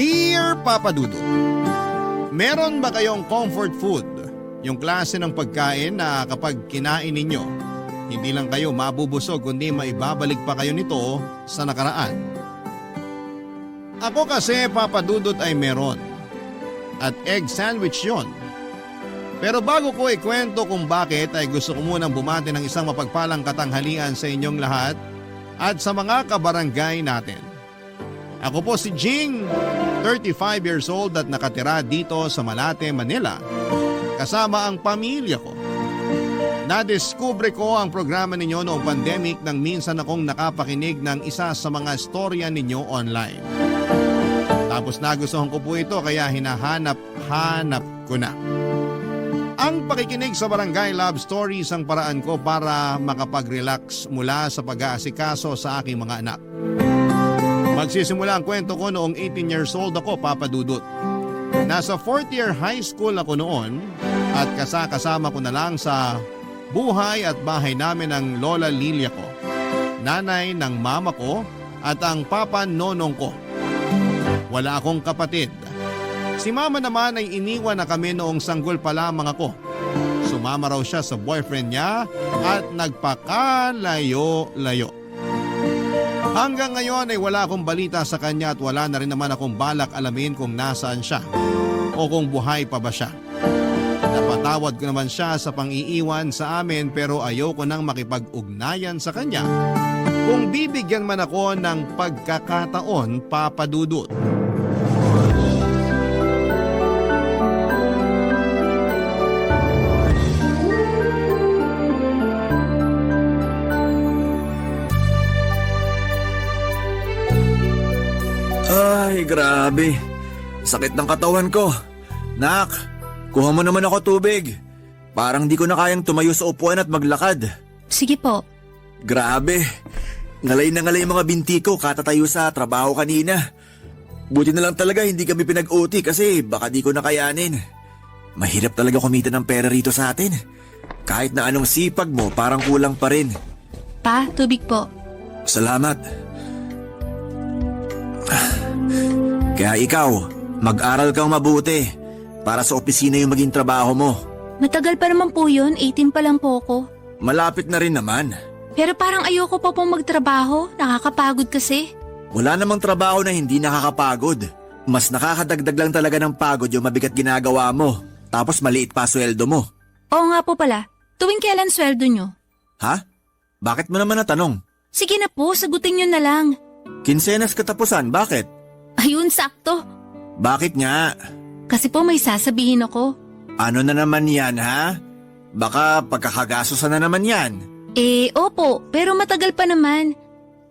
Dear Papa Dudut, meron ba kayong comfort food? Yung klase ng pagkain na kapag kinain ninyo, hindi lang kayo mabubusog kundi maibabalik pa kayo nito sa nakaraan. Ako kasi Papa Dudut ay meron. At egg sandwich yon. Pero bago ko ikwento kung bakit ay gusto ko munang bumati ng isang mapagpalang katanghalian sa inyong lahat at sa mga kabarangay natin. Ako po si Jing, 35 years old at nakatira dito sa Malate, Manila, kasama ang pamilya ko. Nadiskubre ko ang programa ninyo noong pandemic nang minsan akong nakapakinig ng isa sa mga storya ninyo online. Tapos nagustuhan ko po ito kaya hinahanap-hanap ko na. Ang pakikinig sa Barangay Love Stories ang paraan ko para makapag-relax mula sa pag-aasikaso sa aking mga anak. Magsisimula ang kwento ko noong 18 years old ako, Papa Dudut. Nasa 4th year high school ako noon at kasama ko na lang sa buhay at bahay namin ng Lola Lilia ko, nanay ng mama ko at ang papa nonong ko. Wala akong kapatid. Si mama naman ay iniwan na kami noong sanggol pa lamang ako. Sumama raw siya sa boyfriend niya at nagpakalayo-layo. Hanggang ngayon ay wala akong balita sa kanya at wala na rin naman akong balak alamin kung nasaan siya o kung buhay pa ba siya. Napatawad ko naman siya sa pang-iiwan sa amin pero ayoko nang makipag-ugnayan sa kanya kung bibigyan man ako ng pagkakataon, Papa Dudut. Ay, grabe. Sakit ng katawan ko. Nak, kuha mo naman ako tubig. Parang di ko na kayang tumayo sa upuan at maglakad. Sige po. Grabe. Ngalay na ngalay mga binti ko katatayo sa trabaho kanina. Buti na lang talaga hindi kami pinag-OT kasi baka di ko na kayanin. Mahirap talaga kumita ng pera rito sa atin. Kahit na anong sipag mo, parang kulang pa rin. Pa, tubig po. Salamat. Kaya ikaw, mag-aral kang mabuti para sa opisina yung maging trabaho mo. Matagal pa naman po yun, 18 pa lang po ako. Malapit na rin naman. Pero parang ayoko pa pong magtrabaho, nakakapagod kasi. Wala namang trabaho na hindi nakakapagod. Mas nakakadagdag lang talaga ng pagod yung mabigat ginagawa mo. Tapos maliit pa sweldo mo. Oo nga po pala, tuwing kailan sweldo nyo? Ha? Bakit mo naman natanong? Sige na po, sagutin nyo na lang. Kinsenas katapusan, bakit? Ayun, sakto. Bakit nga? Kasi po may sasabihin ako. Ano na naman yan, ha? Baka pagkakagasosan na naman yan. Opo, pero matagal pa naman.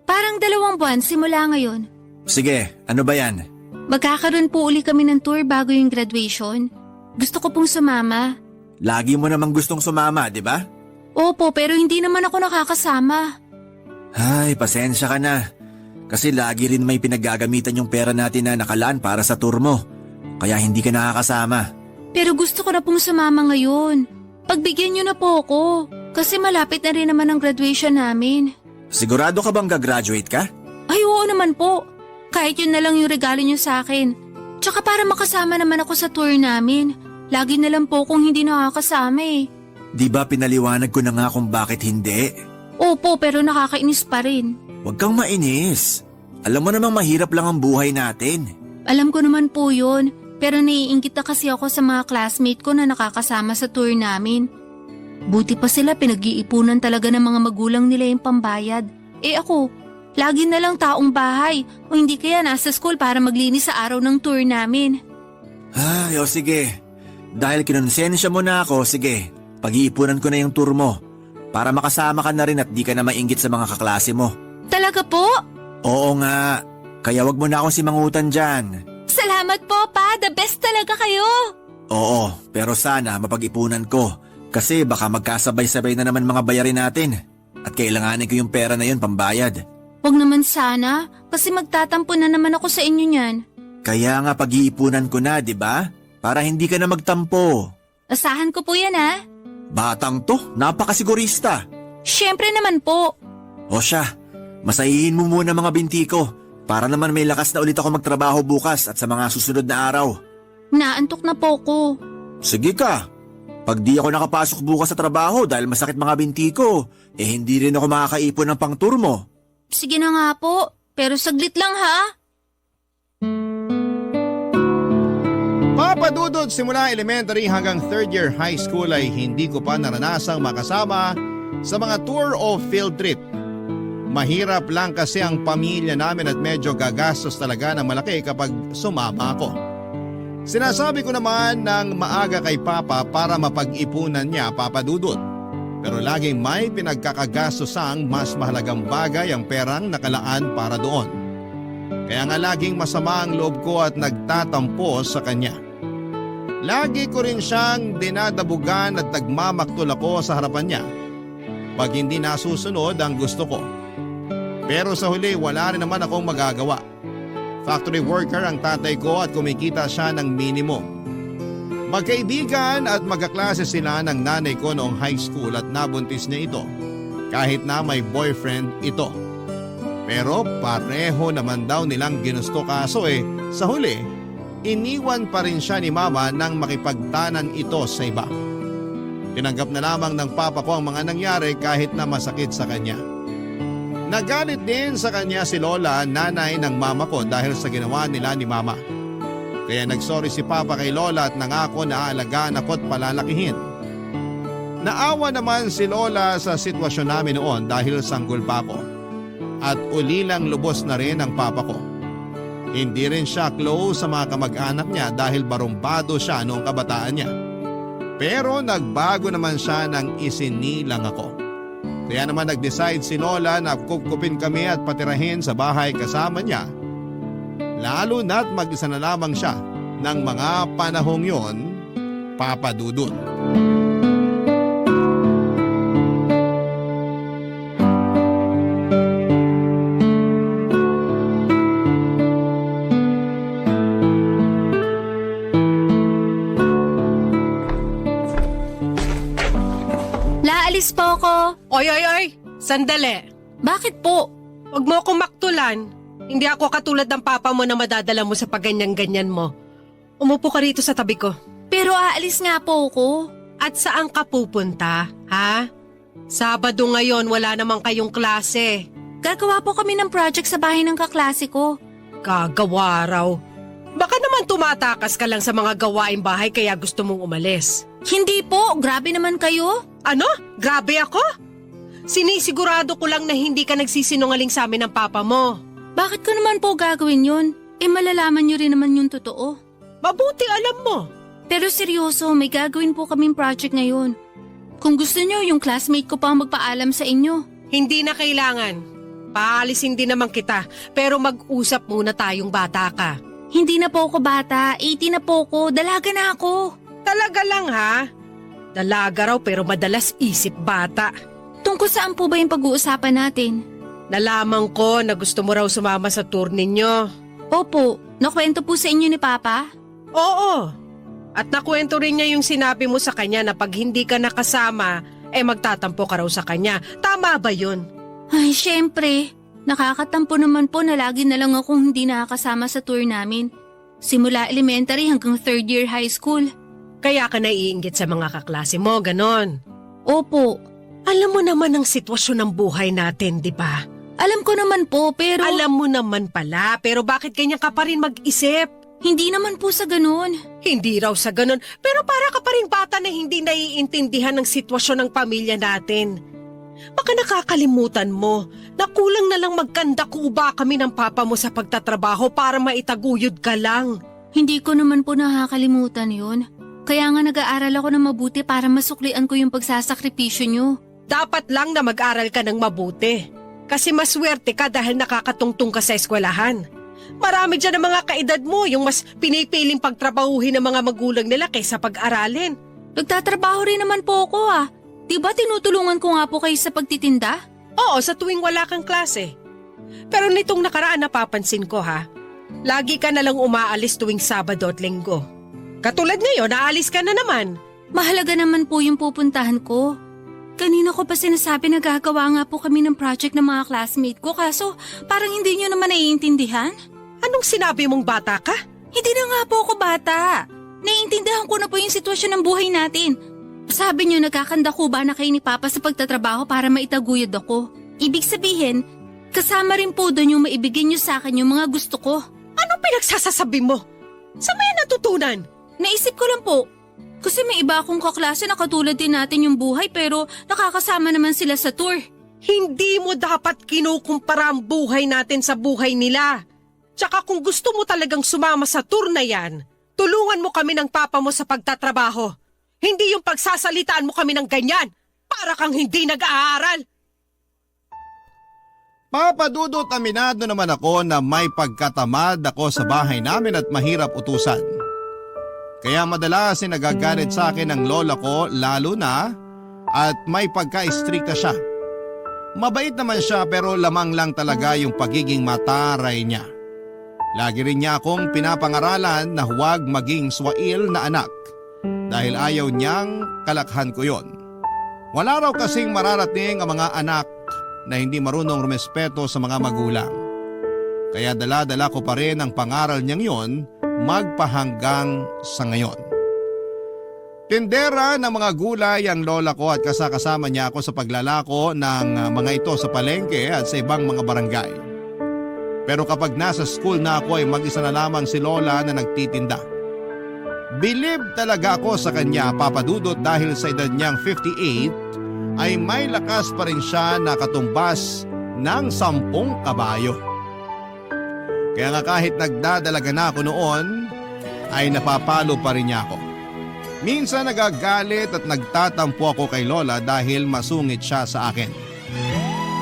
Parang 2 buwan simula ngayon. Sige, ano ba yan? Magkakaroon po uli kami ng tour bago yung graduation. Gusto ko pong sumama. Lagi mo namang gustong sumama, di ba? Opo, pero hindi naman ako nakakasama. Ay, pasensya ka na. Kasi lagi rin may pinaggagamitan yung pera natin na nakalaan para sa tour mo. Kaya hindi ka nakakasama. Pero gusto ko na pong sumama ngayon. Pagbigyan niyo na po ako. Kasi malapit na rin naman ang graduation namin. Sigurado ka bang gagraduate ka? Ay, oo naman po. Kahit yun na lang yung regalo niyo sa akin. Tsaka para makasama naman ako sa tour namin. Lagi na lang po kung hindi nakakasama eh. Di ba pinaliwanag ko na nga kung bakit hindi? Opo, pero nakakainis pa rin. Huwag kang mainis. Alam mo namang mahirap lang ang buhay natin. Alam ko naman po yun. Pero naiingit na kasi ako sa mga classmate ko na nakakasama sa tour namin. Buti pa sila pinag-iipunan talaga ng mga magulang nila yung pambayad. Ako, lagi na lang taong bahay o hindi kaya nasa school para maglinis sa araw ng tour namin. Ay, o sige. Dahil kinonsensya mo na ako, sige. Pag-iipunan ko na yung tour mo. Para makasama ka na rin at di ka na mainggit sa mga kaklase mo. Talaga po? Oo nga. Kaya wag mo na akong simangutan dyan. Salamat po, Pa. The best talaga kayo. Oo, pero sana mapag-ipunan ko. Kasi baka magkasabay-sabay na naman mga bayarin natin. At kailanganin ko yung pera na yun pambayad. Wag naman sana, kasi magtatampo na naman ako sa inyo niyan. Kaya nga pag-iipunan ko na, di ba? Para hindi ka na magtampo. Asahan ko po yan, ha? Batang to, napakasigurista. Siyempre naman po. O siya, masahihin mo muna mga binti ko. Para naman may lakas na ulit ako magtrabaho bukas at sa mga susunod na araw. Naantok na po ko. Sige ka. Pag di ako nakapasok bukas sa trabaho dahil masakit mga binti ko, hindi rin ako makakaipon ng pang-tour mo. Sige na nga po, pero saglit lang ha. Papa Dudut, simula elementary hanggang third year high school ay hindi ko pa naranasang makasama sa mga tour o field trip. Mahirap lang kasi ang pamilya namin at medyo gagastos talaga ng malaki kapag sumama ako. Sinasabi ko naman ng maaga kay Papa para mapag-ipunan niya, Papa Dudut. Pero laging may pinagkakagastosang mas mahalagang bagay ang perang nakalaan para doon. Kaya nga laging masama ang loob ko at nagtatampo sa kanya. Lagi ko rin siyang dinadabugan at nagmamaktol ako sa harapan niya pag hindi nasusunod ang gusto ko. Pero sa huli wala rin naman akong magagawa. Factory worker ang tatay ko at kumikita siya ng minimum. Magkaibigan at magkaklase sila ng nanay ko noong high school at nabuntis niya ito kahit na may boyfriend ito. Pero pareho naman daw nilang ginusto kaso sa huli, iniwan pa rin siya ni mama nang makipagtanan ito sa iba. Tinanggap na lamang ng papa ko ang mga nangyari kahit na masakit sa kanya. Nagalit din sa kanya si Lola, nanay ng mama ko dahil sa ginawa nila ni mama. Kaya nagsorry si Papa kay Lola at nangako na aalagaan ako at palalakihin. Naawa naman si Lola sa sitwasyon namin noon dahil sanggol pa ako. At ulilang lubos na rin ang Papa ko. Hindi rin siya close sa mga kamag-anak niya dahil barumbado siya noong kabataan niya. Pero nagbago naman siya nang isinilang ako. Kaya naman nag-decide si Lola na kukupin kami at patirahin sa bahay kasama niya. Lalo na't mag-isa na lamang siya ng mga panahong yon, Papa Dudut. Laalis po ako. Oy! Sandali. Bakit po? Huwag mo akong maktulan. Hindi ako katulad ng papa mo na madadala mo sa pagganyan-ganyan mo. Umupo ka rito sa tabi ko. Pero aalis nga po ako. At saan ka pupunta, ha? Sabado ngayon, wala namang kayong klase. Gagawa po kami ng project sa bahay ng kaklase ko. Gagawa raw. Baka naman tumatakas ka lang sa mga gawaing bahay kaya gusto mong umalis. Hindi po, grabe naman kayo. Ano? Grabe ako? Sinisigurado ko lang na hindi ka nagsisinungaling sa amin ng papa mo. Bakit ko naman po gagawin yun? Malalaman nyo rin naman yung totoo. Mabuti alam mo. Pero seryoso, may gagawin po kaming project ngayon. Kung gusto nyo, yung classmate ko pa ang magpaalam sa inyo. Hindi na kailangan. Paalisin din naman kita, pero mag-usap muna tayong bata ka. Hindi na po ako bata, 18 na po ako, dalaga na ako. Talaga lang ha? Dalaga raw pero madalas isip bata. Tungkol saan po ba yung pag-uusapan natin? Nalaman ko na gusto mo raw sumama sa tour ninyo. Opo, nakwento po sa inyo ni Papa? Oo. At nakwento rin niya yung sinabi mo sa kanya na pag hindi ka nakasama, magtatampo ka raw sa kanya. Tama ba yun? Ay, syempre. Nakakatampo naman po na lagi na lang akong hindi nakakasama sa tour namin. Simula elementary hanggang third year high school. Kaya ka naiinggit sa mga kaklase mo, ganon. Opo. Alam mo naman ang sitwasyon ng buhay natin, di ba? Alam ko naman po, pero… Alam mo naman pala, pero bakit ganyan ka pa rin mag-isip? Hindi naman po sa ganun. Hindi raw sa ganun, pero para ka pa rin bata na hindi naiintindihan ng sitwasyon ng pamilya natin. Baka nakakalimutan mo na kulang na lang magkandakuba kami ng papa mo sa pagtatrabaho para maitaguyod ka lang. Hindi ko naman po nakakalimutan yun. Kaya nga nag-aaral ako ng mabuti para masuklian ko yung pagsasakripisyo nyo. Dapat lang na mag-aral ka ng mabuti. Kasi maswerte ka dahil nakakatungtong ka sa eskwelahan. Marami dyan ang mga kaedad mo yung mas pinipiling pagtrabahuhin ng mga magulang nila kaysa pag-aralin. Nagtatrabaho rin naman po ako Diba tinutulungan ko nga po kayo sa pagtitinda? Oo, sa tuwing wala kang klase. Pero nitong nakaraan napapansin ko lagi ka nalang umaalis tuwing Sabado at Linggo. Katulad ngayon, naalis ka na naman. Mahalaga naman po yung pupuntahan ko. Kanina ko pa sinasabi na gagawa nga po kami ng project ng mga classmate ko kaso parang hindi nyo naman naiintindihan. Anong sinabi mong bata ka? Hindi na nga po ako bata. Naiintindihan ko na po yung sitwasyon ng buhay natin. Sabi nyo nagkakanda ko ba na kayo ni Papa sa pagtatrabaho para maitaguyod ako. Ibig sabihin, kasama rin po doon yung maibigay nyo sa akin yung mga gusto ko. Anong pinagsasasabi mo? Sa may natutunan? Naisip ko lang po. Kasi may iba akong kaklase na katulad din natin yung buhay pero nakakasama naman sila sa tour. Hindi mo dapat kinukumpara ang buhay natin sa buhay nila. Tsaka kung gusto mo talagang sumama sa tour na yan, tulungan mo kami ng papa mo sa pagtatrabaho. Hindi yung pagsasalitaan mo kami ng ganyan. Para kang hindi nag-aaral. Papa Dudut, aminado naman ako na may pagkatamad ako sa bahay namin at mahirap utusan. Kaya madalas nagagalit sa akin ang lola ko lalo na at may pagka-istrikta siya. Mabait naman siya pero lamang lang talaga yung pagiging mataray niya. Lagi rin niya akong pinapangaralan na huwag maging swail na anak dahil ayaw niyang kalakhan ko yon. Wala raw kasing mararating ang mga anak na hindi marunong rumespeto sa mga magulang. Kaya dala-dala ko pa rin ang pangaral niyang yon magpahanggang sa ngayon. Tindera ng mga gulay ang lola ko at kasama niya ako sa paglalako ng mga ito sa palengke at sa ibang mga barangay. Pero kapag nasa school na ako ay mag-isa na lamang si lola na nagtitinda. Bilib talaga ako sa kanya, Papa Dudut, dahil sa edad niyang 58 ay may lakas pa rin siya na katumbas ng 10 kabayo. Kaya nga kahit nagdadalaga na ako noon, ay napapalo pa rin niya ako. Minsan nagagalit at nagtatampo ako kay Lola dahil masungit siya sa akin.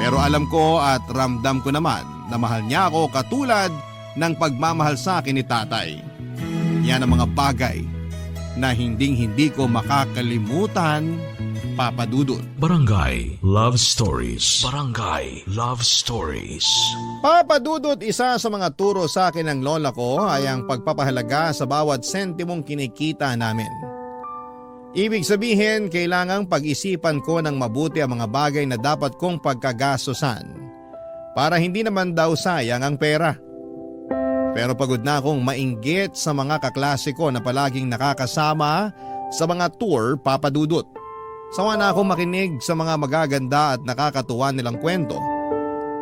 Pero alam ko at ramdam ko naman na mahal niya ako katulad ng pagmamahal sa akin ni tatay. Yan ang mga bagay na hinding-hindi ko makakalimutan, Papa Dudut. Barangay Love Stories. Barangay Love Stories. Papa Dudut, isa sa mga turo sa akin ng lola ko ay ang pagpapahalaga sa bawat sentimong kinikita namin. Ibig sabihin, kailangang pag-isipan ko ng mabuti ang mga bagay na dapat kong pagkagastosan para hindi naman daw sayang ang pera. Pero pagod na akong mainggit sa mga kaklase ko na palaging nakakasama sa mga tour, Papa Dudut. Sawa na akong makinig sa mga magaganda at nakakatuwa nilang kwento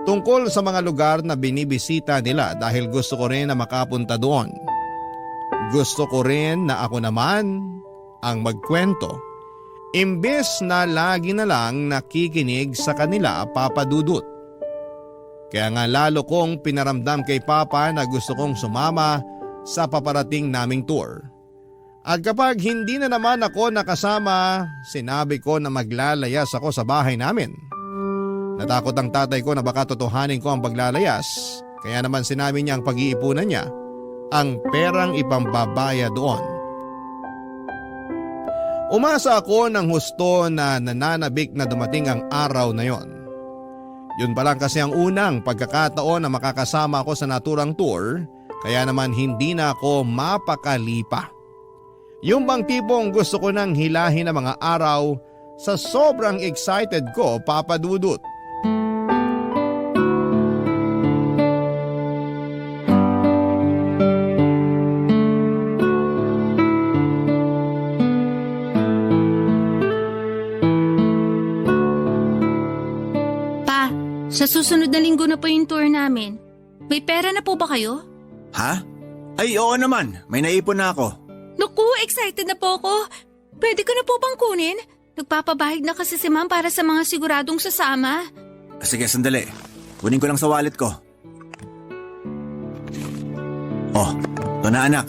tungkol sa mga lugar na binibisita nila dahil gusto ko rin na makapunta doon. Gusto ko rin na ako naman ang magkwento. Imbes na lagi na lang nakikinig sa kanila, Papa Dudut. Kaya nga lalo kong pinaramdam kay Papa na gusto kong sumama sa paparating naming tour. At kapag hindi na naman ako nakasama, sinabi ko na maglalayas ako sa bahay namin. Natakot ang tatay ko na baka totohanin ko ang paglalayas, kaya naman sinabi niya ang pag-iipunan niya, ang perang ipambabaya doon. Umasa ako ng husto na nananabik na dumating ang araw na yon. Yun pa lang kasi ang unang pagkakataon na makakasama ako sa naturang tour, kaya naman hindi na ako mapakali pa. Yung bang tipong gusto ko nang hilahin ang mga araw sa sobrang excited ko, Papa Dudut. Pa, sa susunod na linggo na po yung tour namin. May pera na po ba kayo? Ha? Ay, oo naman. May naipon na ako. Naku, excited na po ako. Pwede ko na po bang kunin? Nagpapabahig na kasi si Ma'am para sa mga siguradong sasama. Sige, sandali. Kunin ko lang sa wallet ko. Oh, ito na anak.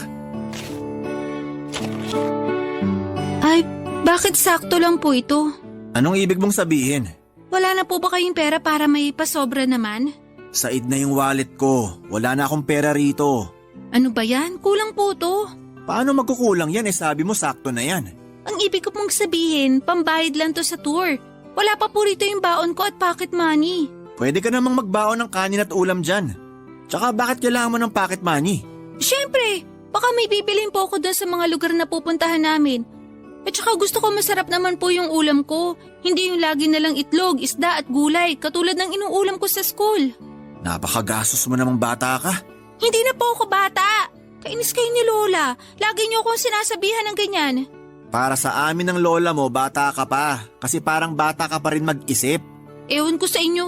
Ay, bakit sakto lang po ito? Anong ibig mong sabihin? Wala na po ba kayong pera para may pasobra naman? Said na yung wallet ko. Wala na akong pera rito. Ano ba yan? Kulang po to. Paano magkukulang yan? Sabi mo sakto na yan. Ang ibig ko mong sabihin, pambayad lang to sa tour. Wala pa po rito yung baon ko at pocket money. Pwede ka namang magbaon ng kanin at ulam dyan. Tsaka bakit kailangan mo ng pocket money? Siyempre, baka may bibilin po ako doon sa mga lugar na pupuntahan namin. At saka gusto ko masarap naman po yung ulam ko. Hindi yung lagi na lang itlog, isda at gulay katulad ng inuulam ko sa school. Napakagastos mo namang bata ka. Hindi na po ako bata. Kainis kayo ni Lola. Lagi niyo akong sinasabihan ng ganyan. Para sa amin ng lola mo, bata ka pa. Kasi parang bata ka pa rin mag-isip. Ewan ko sa inyo.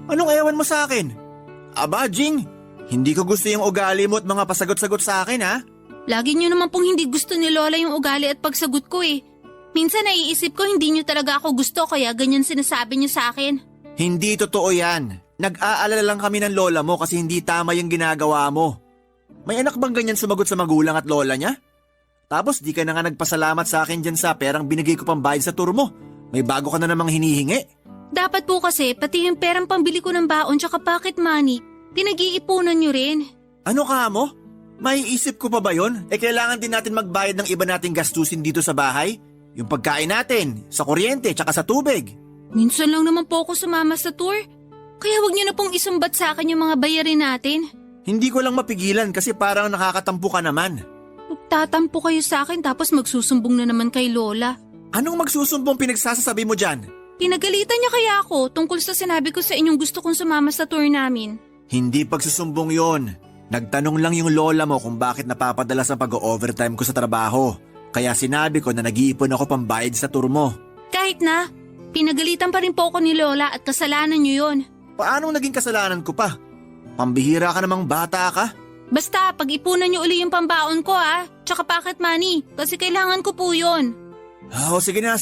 Anong ewan mo sa akin? Aba, Jing, hindi ko gusto yung ugali mo at mga pasagot-sagot sa akin, ha? Lagi niyo naman pong hindi gusto ni Lola yung ugali at pagsagot ko eh. Minsan naiisip ko hindi niyo talaga ako gusto kaya ganyan sinasabi niyo sa akin. Hindi totoo yan. Nag-aalala lang kami ng lola mo kasi hindi tama yung ginagawa mo. May anak bang ganyan sumagot sa magulang at lola niya? Tapos di ka na nga nagpasalamat sa akin dyan sa perang binigay ko pang bayad sa tour mo. May bago ka na namang hinihingi. Dapat po kasi pati yung perang pambili ko ng baon tsaka pocket money, pinag-iipunan niyo rin. Ano ka mo? May isip ko pa ba yon? Kailangan din natin magbayad ng iba nating gastusin dito sa bahay. Yung pagkain natin, sa kuryente, tsaka sa tubig. Minsan lang naman po ako sumama sa tour. Kaya wag niyo na pong isumbat sa akin yung mga bayarin natin. Hindi ko lang mapigilan kasi parang nakakatampo ka naman. Magtatampo kayo sa akin tapos magsusumbong na naman kay Lola. Anong magsusumbong pinagsasasabi mo dyan? Pinagalitan niya kaya ako tungkol sa sinabi ko sa inyong gusto kong sumama sa tour namin. Hindi pagsusumbong yon. Nagtanong lang yung lola mo kung bakit napapadalas ang pag-overtime ko sa trabaho. Kaya sinabi ko na nag-iipon ako pambayad sa tour mo. Kahit na, pinagalitan pa rin po ako ni Lola at kasalanan niyo yon. Paano naging kasalanan ko pa? Pambihira ka namang bata ka? Basta, pag-ipunan niyo uli yung pambaon ko tsaka pocket money kasi kailangan ko po yon. Oh, sige na.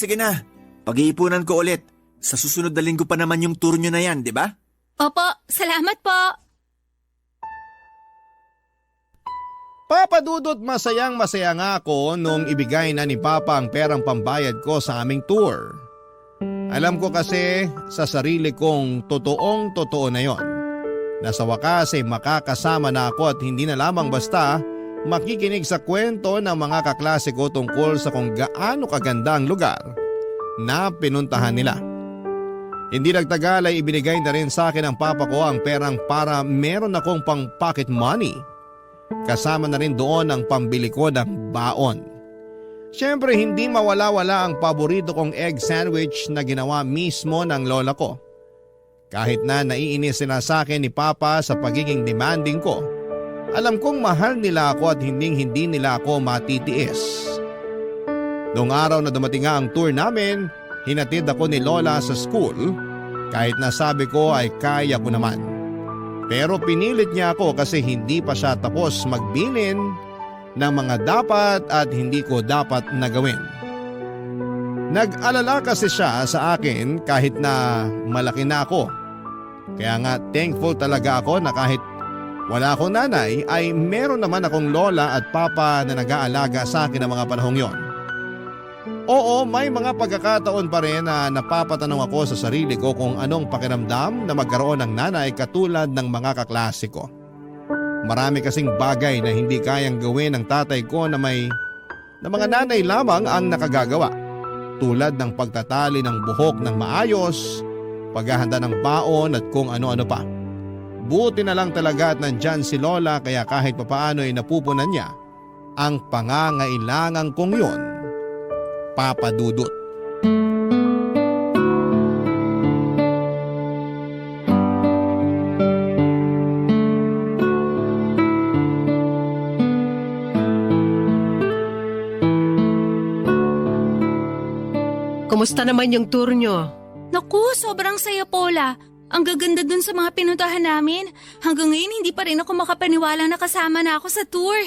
Pag-iipunan ko ulit. Sa susunod na linggo pa naman yung tour nyo na yan, di ba? Opo, salamat po. Papa Dudut, masayang-masaya nga ako nung ibigay na ni Papa ang perang pambayad ko sa aming tour. Alam ko kasi sa sarili kong totoong-totoo na yon. Na sa wakas ay makakasama na ako at hindi na lamang basta makikinig sa kwento ng mga kaklase ko tungkol sa kung gaano kaganda ang lugar na pinuntahan nila. Hindi nagtagal ay ibinigay na rin sa akin ng Papa ko ang perang para meron akong pang pocket money. Kasama na rin doon ang pambili ko ng baon. Siyempre hindi mawala-wala ang paborito kong egg sandwich na ginawa mismo ng lola ko. Kahit na naiinis sila sa akin ni Papa sa pagiging demanding ko, alam kong mahal nila ako at hindi nila ako matitiis. Noong araw na dumating nga ang tour namin, hinatid ako ni Lola sa school kahit na sabi ko ay kaya ko naman. Pero pinilit niya ako kasi hindi pa siya tapos magbilin ng mga dapat at hindi ko dapat na gawin. Nag-alala kasi siya sa akin kahit na malaki na ako. Kaya nga thankful talaga ako na kahit wala akong nanay ay meron naman akong lola at papa na nag-aalaga sa akin ng mga panahong yon. Oo, may mga pagkakataon pa rin na napapatanong ako sa sarili ko kung anong pakiramdam na magkaroon ng nanay katulad ng mga kaklase ko. Marami kasing bagay na hindi kayang gawin ng tatay ko na mga nanay lamang ang nakagagawa. Tulad ng pagtatali ng buhok ng maayos, paghahanda ng baon at kung ano-ano pa. Buti na lang talaga at nandyan si Lola kaya kahit papaano ay napupunan niya ang pangangailangan kong yon. Papa Dudut. Kumusta naman yung tour nyo? Naku, sobrang saya Paula. Ang gaganda dun sa mga pinuntahan namin. Hanggang ngayon hindi pa rin ako makapaniwala na kasama na ako sa tour.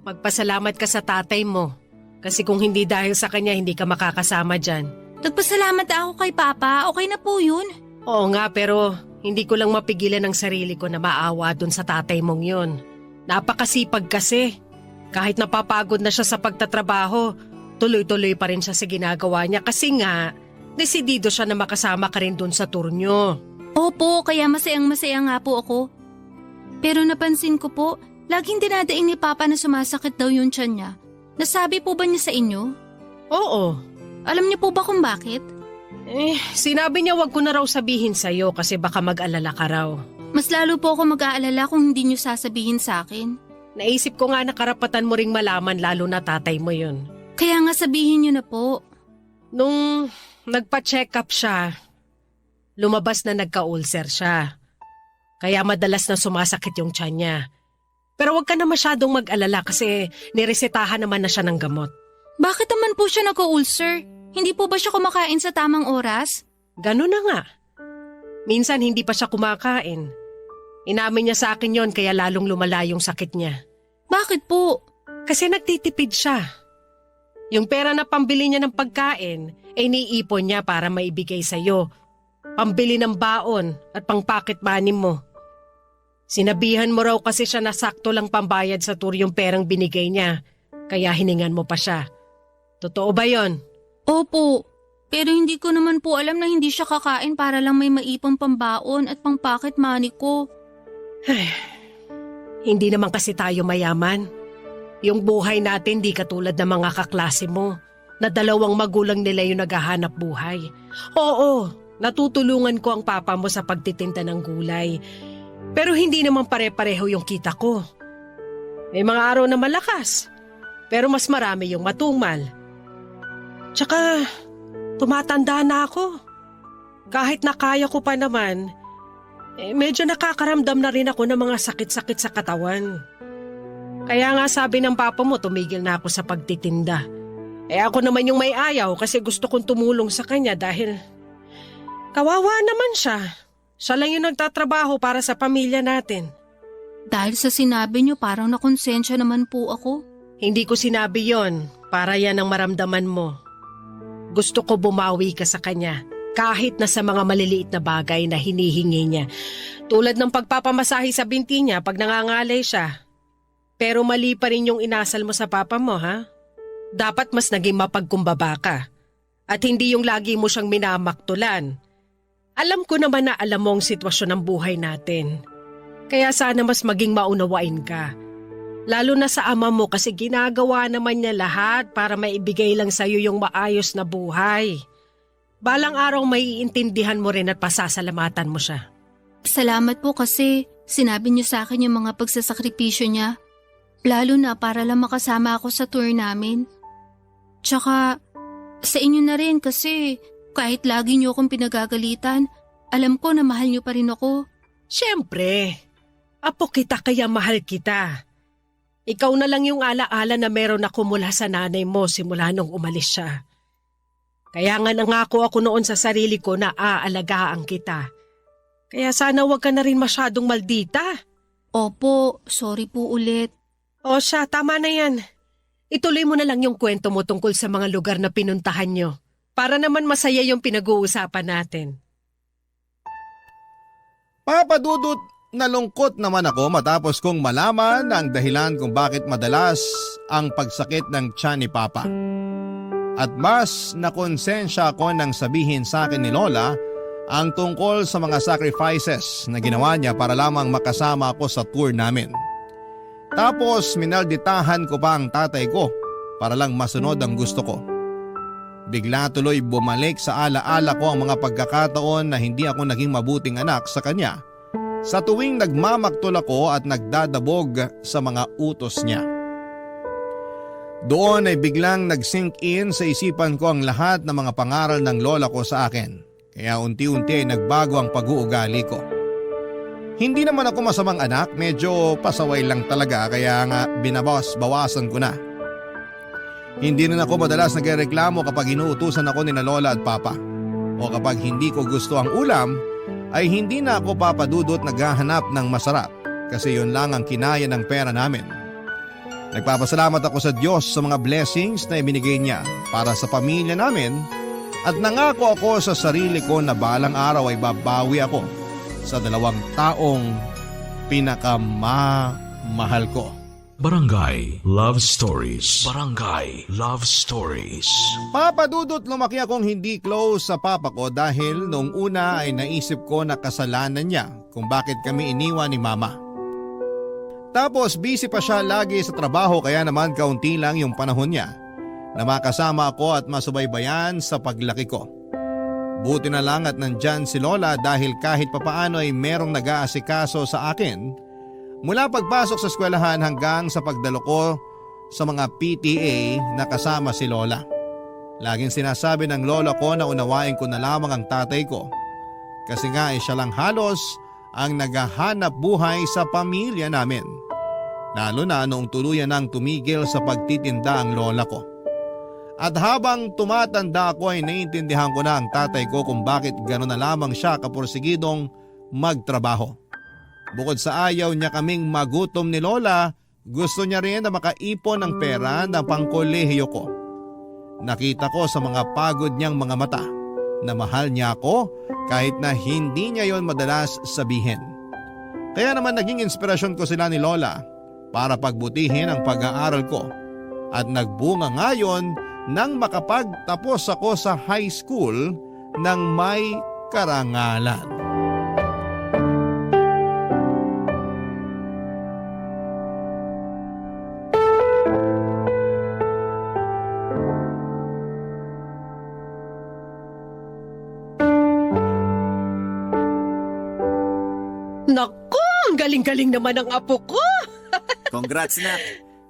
Magpasalamat ka sa tatay mo. Kasi kung hindi dahil sa kanya, hindi ka makakasama dyan. Nagpasalamat ako kay Papa. Okay na po yun. Oo nga, pero hindi ko lang mapigilan ang sarili ko na maawa dun sa tatay mong yun. Napakasipag kasi. Kahit napapagod na siya sa pagtatrabaho, tuloy-tuloy pa rin siya sa ginagawa niya kasi nga, desidido siya na makasama ka rin dun sa tour nyo. Opo, kaya masayang-masaya nga po ako. Pero napansin ko po, laging dinadaing ni Papa na sumasakit daw yung tiyan niya. Nasabi po ba niya sa inyo? Oo. Alam niyo po ba kung bakit? Sinabi niya wag ko na raw sabihin sa'yo kasi baka mag-alala ka raw. Mas lalo po ako mag-aalala kung hindi niyo sasabihin sa akin. Naisip ko nga na karapatan mo ring malaman lalo na tatay mo yun. Kaya nga sabihin niyo na po. Nung nagpa-check up siya, lumabas na nagka-ulcer siya. Kaya madalas na sumasakit yung tiyan niya. Pero wag ka na masyadong mag-alala kasi niresetahan naman na siya ng gamot. Bakit naman po siya nag-ulcer? Hindi po ba siya kumakain sa tamang oras? Ganun na nga. Minsan hindi pa siya kumakain. Inamin niya sa akin yon kaya lalong lumala yung sakit niya. Bakit po? Kasi nagtitipid siya. Yung pera na pambili niya ng pagkain, ay niipon niya para maibigay sa'yo. Pambili ng baon at pang-pocket money mo. Sinabihan mo raw kasi siya na sakto lang pambayad sa tour yung perang binigay niya, kaya hiningan mo pa siya. Totoo ba yon? Opo. Pero hindi ko naman po alam na hindi siya kakain para lang may maipang pambaon at pang-pocket money ko. Hindi naman kasi tayo mayaman. Yung buhay natin di katulad ng mga kaklase mo, na 2 magulang nila yung naghahanap buhay. Oo, natutulungan ko ang papa mo sa pagtitinda ng gulay. Pero hindi naman pare-pareho yung kita ko. May mga araw na malakas, pero mas marami yung matumal. Tsaka, tumatanda na ako. Kahit na kaya ko pa naman, medyo nakakaramdam na rin ako ng mga sakit-sakit sa katawan. Kaya nga sabi ng papa mo, tumigil na ako sa pagtitinda. Ako naman yung may ayaw kasi gusto kong tumulong sa kanya dahil kawawa naman siya. Siya lang yung nagtatrabaho para sa pamilya natin. Dahil sa sinabi niyo parang nakonsensya naman po ako. Hindi ko sinabi yon para yan ang maramdaman mo. Gusto ko bumawi ka sa kanya kahit na sa mga maliliit na bagay na hinihingi niya. Tulad ng pagpapamasahe sa binti niya pag nangangalay siya. Pero mali pa rin yung inasal mo sa papa mo, ha? Dapat mas naging mapagkumbaba ka. At hindi yung lagi mo siyang minamaktulan. Alam ko naman na alam mo ang sitwasyon ng buhay natin. Kaya sana mas maging maunawain ka. Lalo na sa ama mo kasi ginagawa naman niya lahat para maibigay lang sa'yo yung maayos na buhay. Balang araw may iintindihan mo rin at pasasalamatan mo siya. Salamat po kasi sinabi niyo sa akin yung mga pagsasakripisyo niya. Lalo na para lang makasama ako sa tour namin. Tsaka sa inyo na rin kasi kahit lagi niyo akong pinagagalitan, alam ko na mahal niyo pa rin ako. Siyempre, apo kita kaya mahal kita. Ikaw na lang yung alaala na meron ako mula sa nanay mo simula nung umalis siya. Kaya nga nangako ako noon sa sarili ko na aalagaan kita. Kaya sana wag ka na rin masyadong maldita. Opo, sorry po ulit. O siya, tama na yan. Ituloy mo na lang yung kwento mo tungkol sa mga lugar na pinuntahan nyo. Para naman masaya yung pinag-uusapan natin. Papadudot, nalungkot naman ako matapos kong malaman ang dahilan kung bakit madalas ang pagsakit ng tiyan ni Papa. At mas nakonsensya ako nang sabihin sa akin ni Lola ang tungkol sa mga sacrifices na ginawa niya para lamang makasama ako sa tour namin. Tapos minalditahan ko pa ang tatay ko para lang masunod ang gusto ko. Bigla tuloy bumalik sa alaala ko ang mga pagkakataon na hindi ako naging mabuting anak sa kanya sa tuwing nagmamaktol ako at nagdadabog sa mga utos niya. Doon ay biglang nag-sink in sa isipan ko ang lahat ng mga pangaral ng lola ko sa akin, kaya unti-unti ay nagbago ang pag-uugali ko. Hindi naman ako masamang anak, medyo pasaway lang talaga kaya nga binabawas-bawasan ko na. Hindi rin ako madalas nagreklamo kapag inuutusan ako ni na Lola at Papa. O kapag hindi ko gusto ang ulam, ay hindi na ako papadudot naghahanap ng masarap kasi yun lang ang kinaya ng pera namin. Nagpapasalamat ako sa Diyos sa mga blessings na ibinigay niya para sa pamilya namin at nangako ako sa sarili ko na balang araw ay babawi ako sa 2 taong pinakamamahal ko. Barangay Love Stories. Barangay Love Stories. Papadudot, lumaki akong hindi close sa papa ko dahil noong una ay naisip ko na kasalanan niya kung bakit kami iniwan ni mama. Tapos busy pa siya lagi sa trabaho kaya naman kaunti lang yung panahon niya na makasama ako at masubaybayan sa paglaki ko. Buti na lang at nandyan si Lola dahil kahit papaano ay merong nag-aasikaso sa akin mula pagpasok sa eskwelahan hanggang sa pagdalo ko sa mga PTA na kasama si Lola. Laging sinasabi ng lola ko na unawain ko na lamang ang tatay ko. Kasi nga siya lang halos ang naghahanap buhay sa pamilya namin. Lalo na noong tuluyan nang tumigil sa pagtitinda ang lola ko. At habang tumatanda ako ay naiintindihan ko na ang tatay ko kung bakit gano'n na lamang siya kapursigidong magtrabaho. Bukod sa ayaw niya kaming magutom ni Lola, gusto niya rin na makaipon ng pera na pangkolehiyo ko. Nakita ko sa mga pagod niyang mga mata na mahal niya ako kahit na hindi niya yon madalas sabihin. Kaya naman naging inspirasyon ko sila ni Lola para pagbutihin ang pag-aaral ko at nagbunga ngayon nang makapagtapos ako sa high school ng may karangalan. Naku, ang galing-galing naman ng apo ko. Congrats na.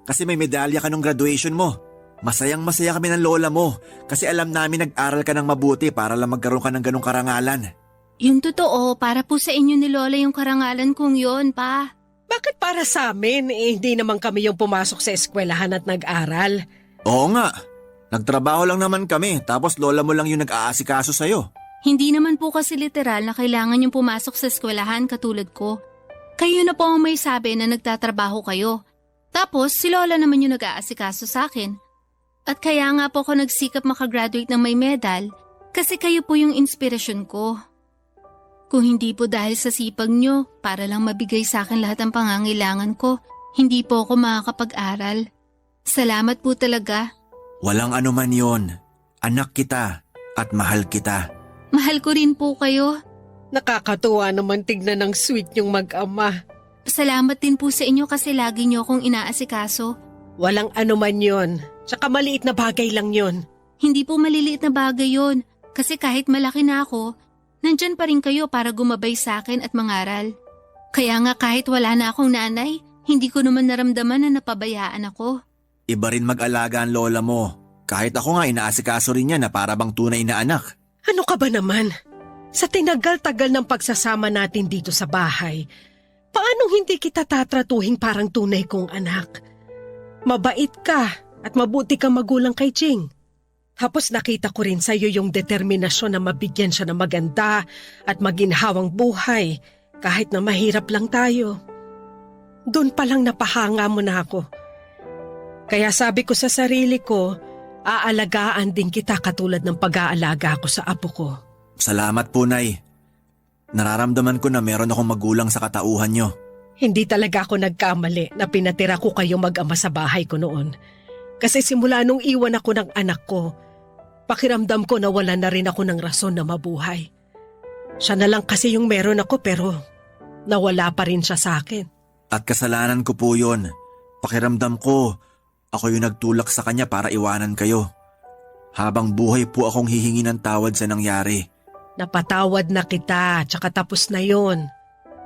Kasi may medalya ka nung graduation mo. Masayang masaya kami ng lola mo kasi alam namin nag-aral ka ng mabuti para lang magkaroon ka ng ganong karangalan. Yung totoo, para po sa inyo ni Lola yung karangalan kong yon, pa. Bakit para sa amin, hindi naman kami yung pumasok sa eskwelahan at nag-aral? Oo nga. Nagtrabaho lang naman kami tapos lola mo lang yung nag-aasikaso sa'yo. Hindi naman po kasi literal na kailangan yung pumasok sa eskwelahan katulad ko. Kayo na po ang may sabi na nagtatrabaho kayo. Tapos si Lola naman yung nag-aasikaso sa akin. At kaya nga po ako nagsikap makagraduate ng may medal kasi kayo po yung inspirasyon ko. Kung hindi po dahil sa sipag nyo para lang mabigay sa akin lahat ng pangangailangan ko, hindi po ako makakapag-aral. Salamat po talaga. Walang anuman yon. Anak kita at mahal kita. Mahal ko rin po kayo. Nakakatuwa naman tignan ng sweet yung mag-ama. Salamat din po sa inyo kasi lagi nyo akong inaasikaso. Walang anuman yon. Tsaka maliit na bagay lang yon. Hindi po maliliit na bagay yon kasi kahit malaki na ako, nandyan pa rin kayo para gumabay sa akin at mangaral. Kaya nga kahit wala na akong nanay, hindi ko naman naramdaman na napabayaan ako. Iba rin mag-alaga ang lola mo. Kahit ako nga inaasikaso rin niya na para bang tunay na anak. Ano ka ba naman? Sa tinagal-tagal ng pagsasama natin dito sa bahay, paano hindi kita tatratuhin parang tunay kong anak? Mabait ka at mabuti kang magulang kay Jing. Tapos nakita ko rin sa iyo yung determinasyon na mabigyan siya ng maganda at maginhawang buhay kahit na mahirap lang tayo. Doon pa lang napahanga mo na ako. Kaya sabi ko sa sarili ko, aalagaan din kita katulad ng pag-aalaga ko sa apo ko. Salamat po, Nay. Nararamdaman ko na meron akong magulang sa katauhan niyo. Hindi talaga ako nagkamali na pinatira ko kayo mag-ama sa bahay ko noon. Kasi simula nung iwan ako ng anak ko, pakiramdam ko na wala na rin ako ng rason na mabuhay. Siya na lang kasi yung meron ako pero nawala pa rin siya sa akin. At kasalanan ko po yun. Pakiramdam ko, ako yung nagtulak sa kanya para iwanan kayo. Habang buhay po akong hihingi ng tawad sa nangyari. Napatawad na kita, tsaka tapos na yon.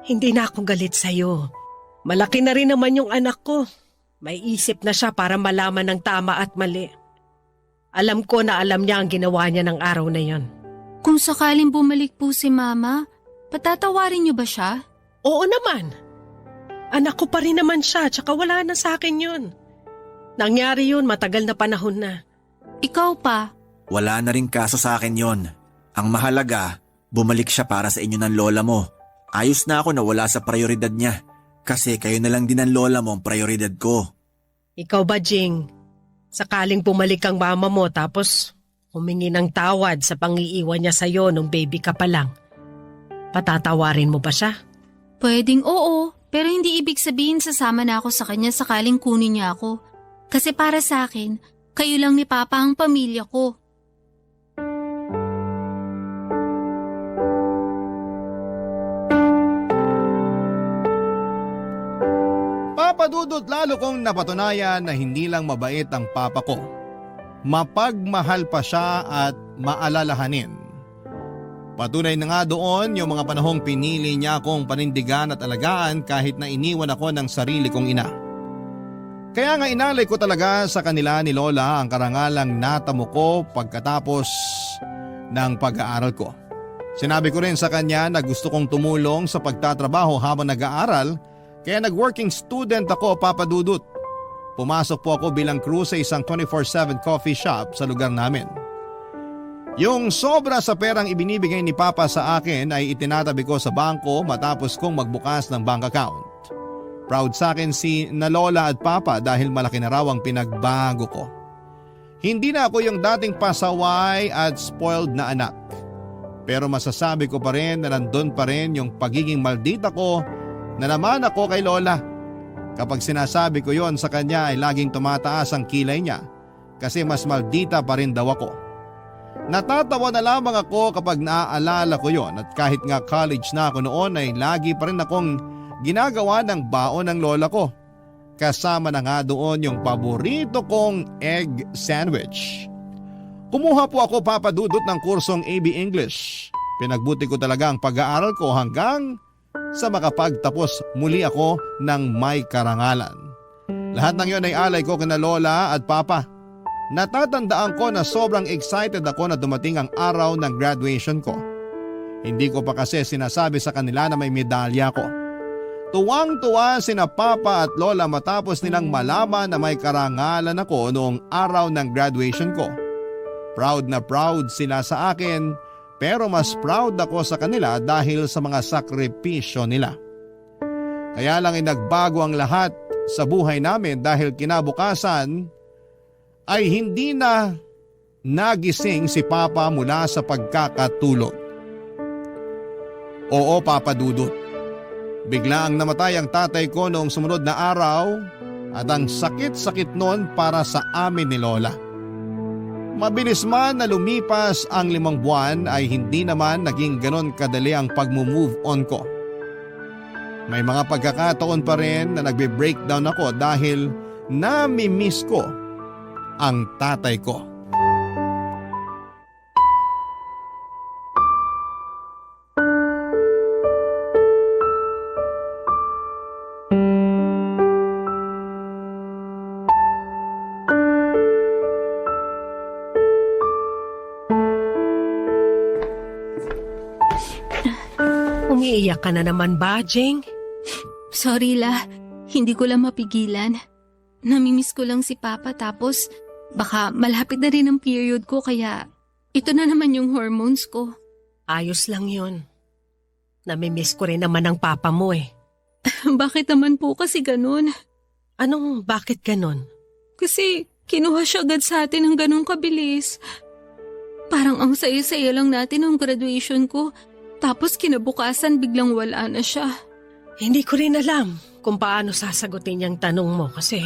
Hindi na ako galit sa'yo. Malaki na rin naman yung anak ko. May isip na siya para malaman ng tama at mali. Alam ko na alam niya ang ginawa niya ng araw na yon. Kung sakaling bumalik po si Mama, patatawarin niyo ba siya? Oo naman. Anak ko pa rin naman siya, tsaka wala na sa akin yun. Nangyari yun, matagal na panahon na. Ikaw pa? Wala na rin kaso sa akin yon. Ang mahalaga, bumalik siya para sa inyo ng lola mo. Ayos na ako na wala sa prioridad niya. Kasi kayo na lang din ang lola mo ang prioridad ko. Ikaw ba, Jing? Sakaling bumalik ang mama mo tapos humingi ng tawad sa pangiiwan niya sa'yo nung baby ka pa lang. Patatawarin mo ba siya? Pwedeng oo, pero hindi ibig sabihin sasama na ako sa kanya sakaling kunin niya ako. Kasi para sa akin, kayo lang ni Papa ang pamilya ko. Papadudot lalo kong napatunayan na hindi lang mabait ang papa ko. Mapagmahal pa siya at maalalahanin. Patunay na nga doon yung mga panahong pinili niya akong panindigan at alagaan kahit na iniwan ako ng sarili kong ina. Kaya nga inalay ko talaga sa kanila ni Lola ang karangalang natamo ko pagkatapos ng pag-aaral ko. Sinabi ko rin sa kanya na gusto kong tumulong sa pagtatrabaho habang nag-aaral, kaya nag-working student ako, Papa Dudut. Pumasok po ako bilang crew sa isang 24/7 coffee shop sa lugar namin. Yung sobra sa perang ibinibigay ni Papa sa akin ay itinatabi ko sa bangko matapos kong magbukas ng bank account. Proud sa akin si na Lola at Papa dahil malaki na raw ang pinagbago ko. Hindi na ako yung dating pasaway at spoiled na anak. Pero masasabi ko pa rin na nandun pa rin yung pagiging maldita ko na naman ako kay Lola. Kapag sinasabi ko yon sa kanya ay laging tumataas ang kilay niya kasi mas maldita pa rin daw ako. Natatawa na lamang ako kapag naaalala ko yon at kahit nga college na ako noon ay lagi pa rin akong ginagawa ng baon ng lola ko. Kasama na nga doon yung paborito kong egg sandwich. Kumuha po ako, Papa Dudut, ng kursong AB English. Pinagbuti ko talaga ang pag-aaral ko hanggang sa makapagtapos muli ako ng may karangalan. Lahat ng yon ay alay ko kina Lola at Papa. Natatandaan ko na sobrang excited ako na dumating ang araw ng graduation ko. Hindi ko pa kasi sinasabi sa kanila na may medalya ko. Tuwang-tuwa sina Papa at Lola matapos nilang malaman na may karangalan ako noong araw ng graduation ko. Proud na proud sila sa akin pero mas proud ako sa kanila dahil sa mga sakripisyo nila. Kaya lang ay nagbago ang lahat sa buhay namin dahil kinabukasan ay hindi na nagising si Papa mula sa pagkakatulog. Oo, Papa Dudut. Bigla ang namatay ang tatay ko noong sumunod na araw at ang sakit-sakit noon para sa amin ni Lola. Mabilis man na lumipas ang 5 buwan ay hindi naman naging ganon kadali ang pag-move on ko. May mga pagkakataon pa rin na nagbe-breakdown ako dahil nami-miss ko ang tatay ko. Umiiyak ka na naman ba, Jing? Sorry La, hindi ko lang mapigilan. Namimiss ko lang si Papa tapos baka malapit na rin ang period ko kaya ito na naman yung hormones ko. Ayos lang yon. Namimiss ko rin naman ang papa mo eh. Bakit naman po kasi ganun? Anong bakit ganon? Kasi kinuha siya agad sa atin ng ganun kabilis. Parang ang saya-saya lang natin ng graduation ko. Tapos kinabukasan biglang wala na siya. Hindi ko rin alam kung paano sasagutin yung tanong mo kasi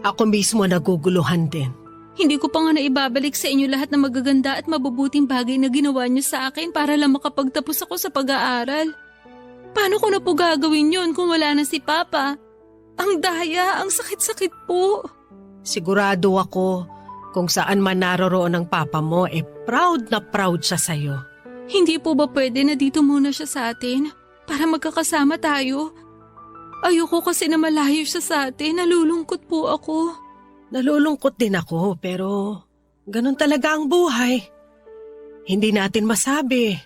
ako mismo naguguluhan din. Hindi ko pa nga naibabalik sa inyo lahat ng magaganda at mabubuting bagay na ginawa niyo sa akin para lang makapagtapos ako sa pag-aaral. Paano ko na po gagawin yun kung wala na si Papa? Ang daya, ang sakit-sakit po. Sigurado ako kung saan man naroroon ang papa mo proud na proud siya sa'yo. Hindi po ba pwede na dito muna siya sa atin para magkakasama tayo? Ayoko kasi na malayo siya sa atin, nalulungkot po ako. Nalulungkot din ako pero ganun talaga ang buhay. Hindi natin masabi.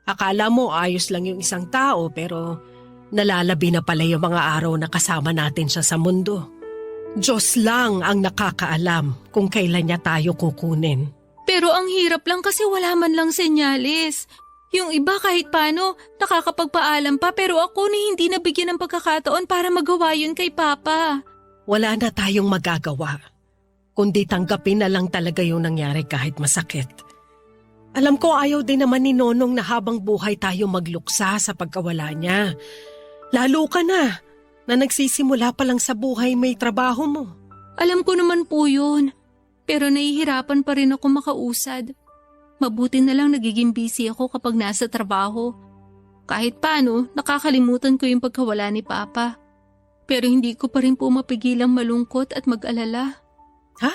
Akala mo ayos lang yung isang tao pero nalalabi na pala yung mga araw na kasama natin siya sa mundo. Diyos lang ang nakakaalam kung kailan niya tayo kukunin. Pero ang hirap lang kasi wala man lang senyales. Yung iba kahit paano nakakapagpaalam pa pero ako ni hindi nabigyan ng pagkakataon para magawa yun kay Papa. Wala na tayong magagawa. Kundi tanggapin na lang talaga yung nangyari kahit masakit. Alam ko ayaw din naman ni Nonong na habang buhay tayo magluksa sa pagkawala niya. Lalo ka na nagsisimula pa lang sa buhay may trabaho mo. Alam ko naman po yun. Pero nahihirapan pa rin ako makausad. Mabuti na lang nagiging busy ako kapag nasa trabaho. Kahit paano, nakakalimutan ko yung pagkawala ni Papa. Pero hindi ko pa rin po mapigilang malungkot at mag-alala. Ha?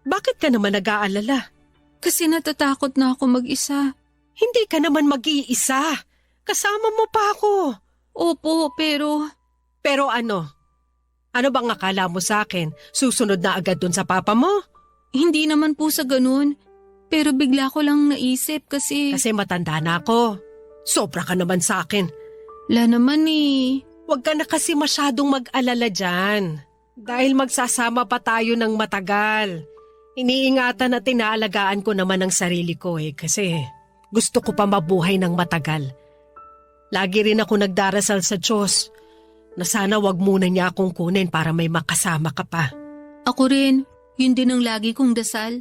Bakit ka naman nag-aalala? Kasi natatakot na ako mag-isa. Hindi ka naman mag-iisa. Kasama mo pa ako. Opo, pero... Pero ano? Ano bang akala mo sa akin? Susunod na agad dun sa papa mo? Hindi naman po sa ganun. Pero bigla ko lang naisip kasi... Kasi matanda na ako. Sobra ka naman sa akin. La naman eh. Huwag ka na kasi masyadong mag-alala dyan. Dahil magsasama pa tayo ng matagal. Iniingatan at inaalagaan ko naman ang sarili ko kasi gusto ko pa mabuhay ng matagal. Lagi rin ako nagdarasal sa Diyos na sana wag muna niya akong kunin para may makasama ka pa. Ako rin, yun din ang lagi kong dasal.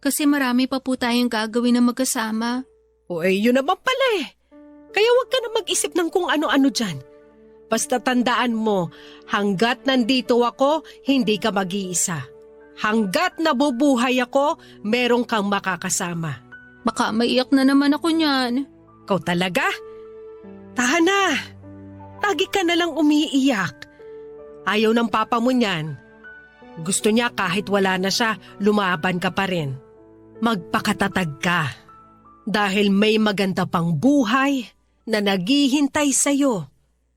Kasi marami pa po tayong gagawin na magkasama. O yun naman pala Kaya wag ka na mag-isip ng kung ano-ano dyan. Basta tandaan mo, hanggat nandito ako, hindi ka mag-iisa. Hanggat nabubuhay ako, merong kang makakasama. Baka maiyak na naman ako niyan. Ikaw talaga? Tahan na. Lagi ka na lang umiiyak. Ayaw ng papa mo niyan. Gusto niya kahit wala na siya, lumaban ka pa rin. Magpakatatag ka. Dahil may maganda pang buhay na naghihintay sa'yo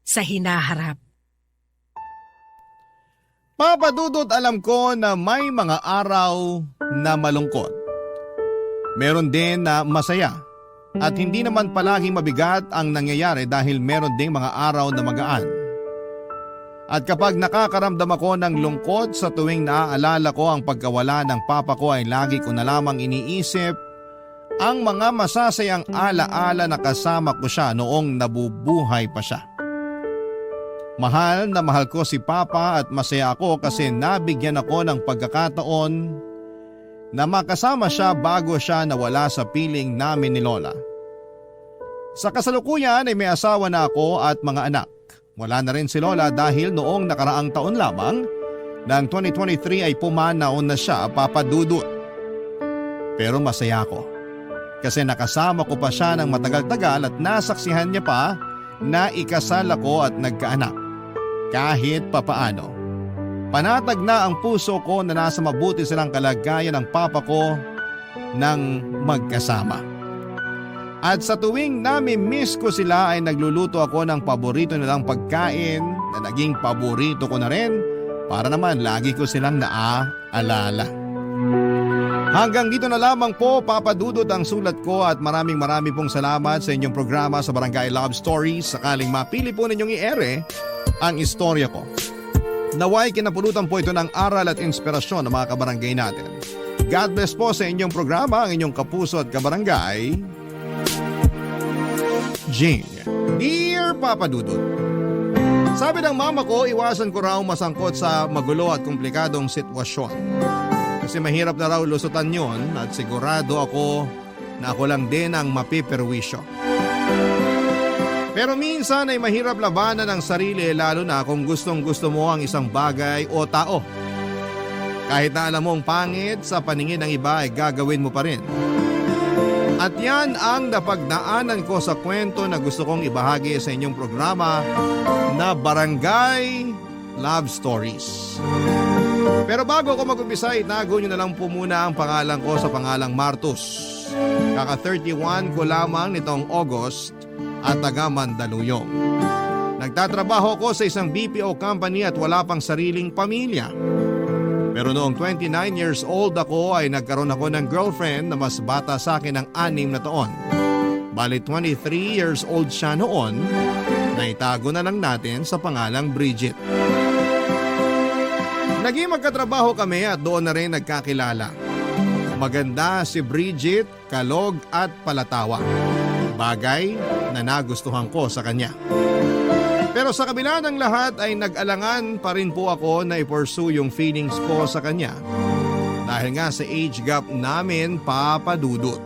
sa hinaharap. Papa Dudut, alam ko na may mga araw na malungkot. Meron din na masaya. At hindi naman palaging mabigat ang nangyayari dahil meron ding mga araw na magaan. At kapag nakakaramdam ako ng lungkot sa tuwing naaalala ko ang pagkawala ng papa ko ay lagi ko na lamang iniisip ang mga masasayang alaala na kasama ko siya noong nabubuhay pa siya. Mahal na mahal ko si Papa at masaya ako kasi nabigyan ako ng pagkakataon na makasama siya bago siya nawala sa piling namin ni Lola. Sa kasalukuyan ay may asawa na ako at mga anak. Wala na rin si Lola dahil noong nakaraang taon lamang ng 2023 ay pumanaw na siya, Papa Dudut. Pero masaya ako kasi nakasama ko pa siya ng matagal-tagal at nasaksihan niya pa na ikasal ako at nagkaanak. Kahit papaano. Panatag na ang puso ko na nasa mabuti silang kalagayan ng papa ko nang magkasama. At sa tuwing nami-miss ko sila ay nagluluto ako ng paborito nilang pagkain na naging paborito ko na rin para naman lagi ko silang naaalala. Hanggang dito na lamang po, Papa Dudut, ang sulat ko at maraming pong salamat sa inyong programa sa Barangay Love Stories. Sakaling mapili po ninyong i-ere ang istorya ko. Naway kinapulutan po ito ng aral at inspirasyon ng mga kabarangay natin. God bless po sa inyong programa, ang inyong kapuso at kabarangay, Jing. Dear Papa Dudut, sabi ng mama ko, iwasan ko raw masangkot sa magulo at komplikadong sitwasyon. Kasi mahirap na raw lusutan yon at sigurado ako na ako lang din ang mapiperwisyo. Pero minsan ay mahirap labanan ang sarili lalo na kung gustong gusto mo ang isang bagay o tao. Kahit na alam mong pangit sa paningin ng iba ay gagawin mo pa rin. At yan ang napagdaanan ko sa kwento na gusto kong ibahagi sa inyong programa na Barangay Love Stories. Pero bago ko mag-umpisa, itago nyo na lang po muna ang pangalan ko sa pangalang Martus. Kaka 31 ko lamang nitong August at taga Mandaluyong. Nagtatrabaho ko sa isang BPO company at wala pang sariling pamilya. Pero noong 29 years old ako ay nagkaroon ako ng girlfriend na mas bata sa akin ng 6 na taon. Bali 23 years old siya noon, na itago na lang natin sa pangalang Bridget. Naging magkatrabaho kami at doon na rin nagkakilala. Maganda si Bridget, kalog at palatawa. Bagay na nagustuhan ko sa kanya. Pero sa kabila ng lahat ay nag-alangan pa rin po ako na i-pursue yung feelings ko sa kanya. Dahil nga sa age gap namin, Papa Dudut.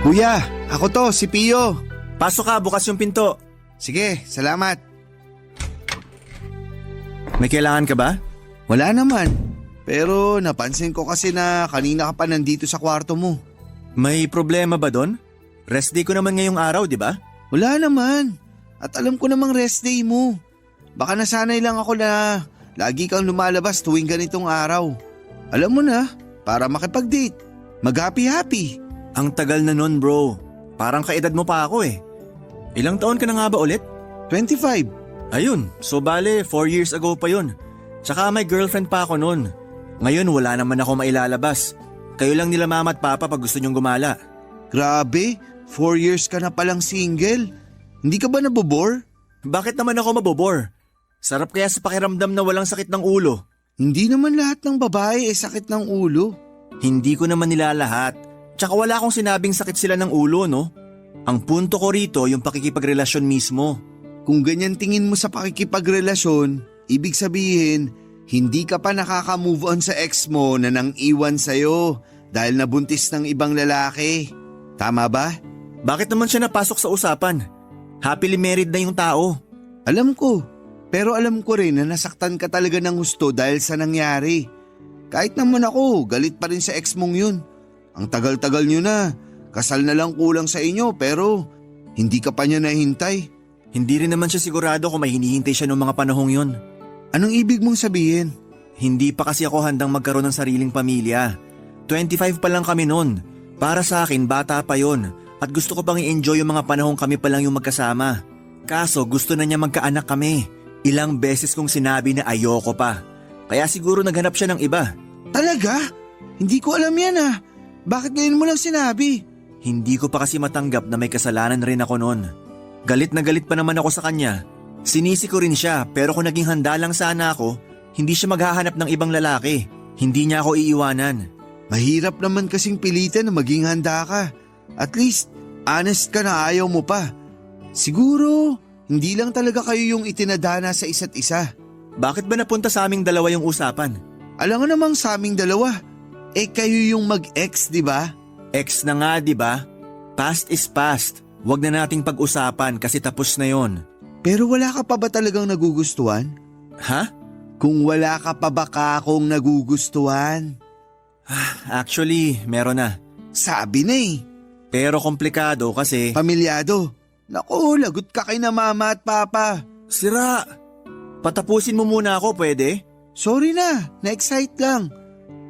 Kuya, ako to, si Pio. Pasok ka, bukas yung pinto. Sige, salamat. May kailangan ka ba? Wala naman. Pero napansin ko kasi na kanina ka pa nandito sa kwarto mo. May problema ba doon? Rest day ko naman ngayong araw, di ba? Wala naman. At alam ko namang rest day mo. Baka nasanay lang ako na lagi kang lumalabas tuwing ganitong araw. Alam mo na, para makipag-date. Mag-happy-happy. Ang tagal na nun bro. Parang kaedad mo pa ako eh. Ilang taon ka na nga ba ulit? 25. Ayun, so bale 4 years ago pa yun. Tsaka may girlfriend pa ako nun. Ngayon wala naman ako mailalabas. Kayo lang nila mama at papa pag gusto nyong gumala. Grabe, 4 years ka na palang single. Hindi ka ba nabobore? Bakit naman ako mabobor? Sarap kaya sa pakiramdam na walang sakit ng ulo. Hindi naman lahat ng babae sakit ng ulo. Hindi ko naman nila lahat. Tsaka wala akong sinabing sakit sila ng ulo, no? Ang punto ko rito yung pakikipagrelasyon mismo. Kung ganyan tingin mo sa pakikipagrelasyon, ibig sabihin, hindi ka pa nakaka-move on sa ex mo na nang iwan sa'yo dahil nabuntis ng ibang lalaki. Tama ba? Bakit naman siya napasok sa usapan? Happily married na yung tao. Alam ko, pero alam ko rin na nasaktan ka talaga ng gusto dahil sa nangyari. Kahit naman ako, galit pa rin sa ex mong yun. Ang tagal-tagal nyo na, kasal na lang kulang sa inyo pero hindi ka pa niya nahintay. Hindi rin naman siya sigurado kung may hinihintay siya noong mga panahong yun. Anong ibig mong sabihin? Hindi pa kasi ako handang magkaroon ng sariling pamilya. 25 pa lang kami noon. Para sa akin, bata pa yon. At gusto ko pang i-enjoy yung mga panahong kami pa lang yung magkasama. Kaso gusto na niya magkaanak kami. Ilang beses kong sinabi na ayoko pa. Kaya siguro naghanap siya ng iba. Talaga? Hindi ko alam yan ah. Bakit ngayon mo lang sinabi? Hindi ko pa kasi matanggap na may kasalanan rin ako noon. Galit na galit pa naman ako sa kanya. Sinisi ko rin siya pero kung naging handa lang sana ako, hindi siya maghahanap ng ibang lalaki. Hindi niya ako iiwanan. Mahirap naman kasing pilitan na maging handa ka. At least, honest ka na ayaw mo pa. Siguro, hindi lang talaga kayo yung itinadhana sa isa't isa. Bakit ba napunta sa aming dalawa yung usapan? Alam nga namang sa aming dalawa. Kayo yung mag-ex, di ba? Ex na nga, di ba? Past is past. Huwag na nating pag-usapan kasi tapos na yon. Pero wala ka pa ba talagang nagugustuhan? Ha? Kung wala ka pa ba akong nagugustuhan? Actually, meron na. Sabi na eh. Pero komplikado kasi… Pamilyado. Naku, lagot ka kay na mama at papa. Sira! Patapusin mo muna ako, pwede? Sorry na, na-excite lang.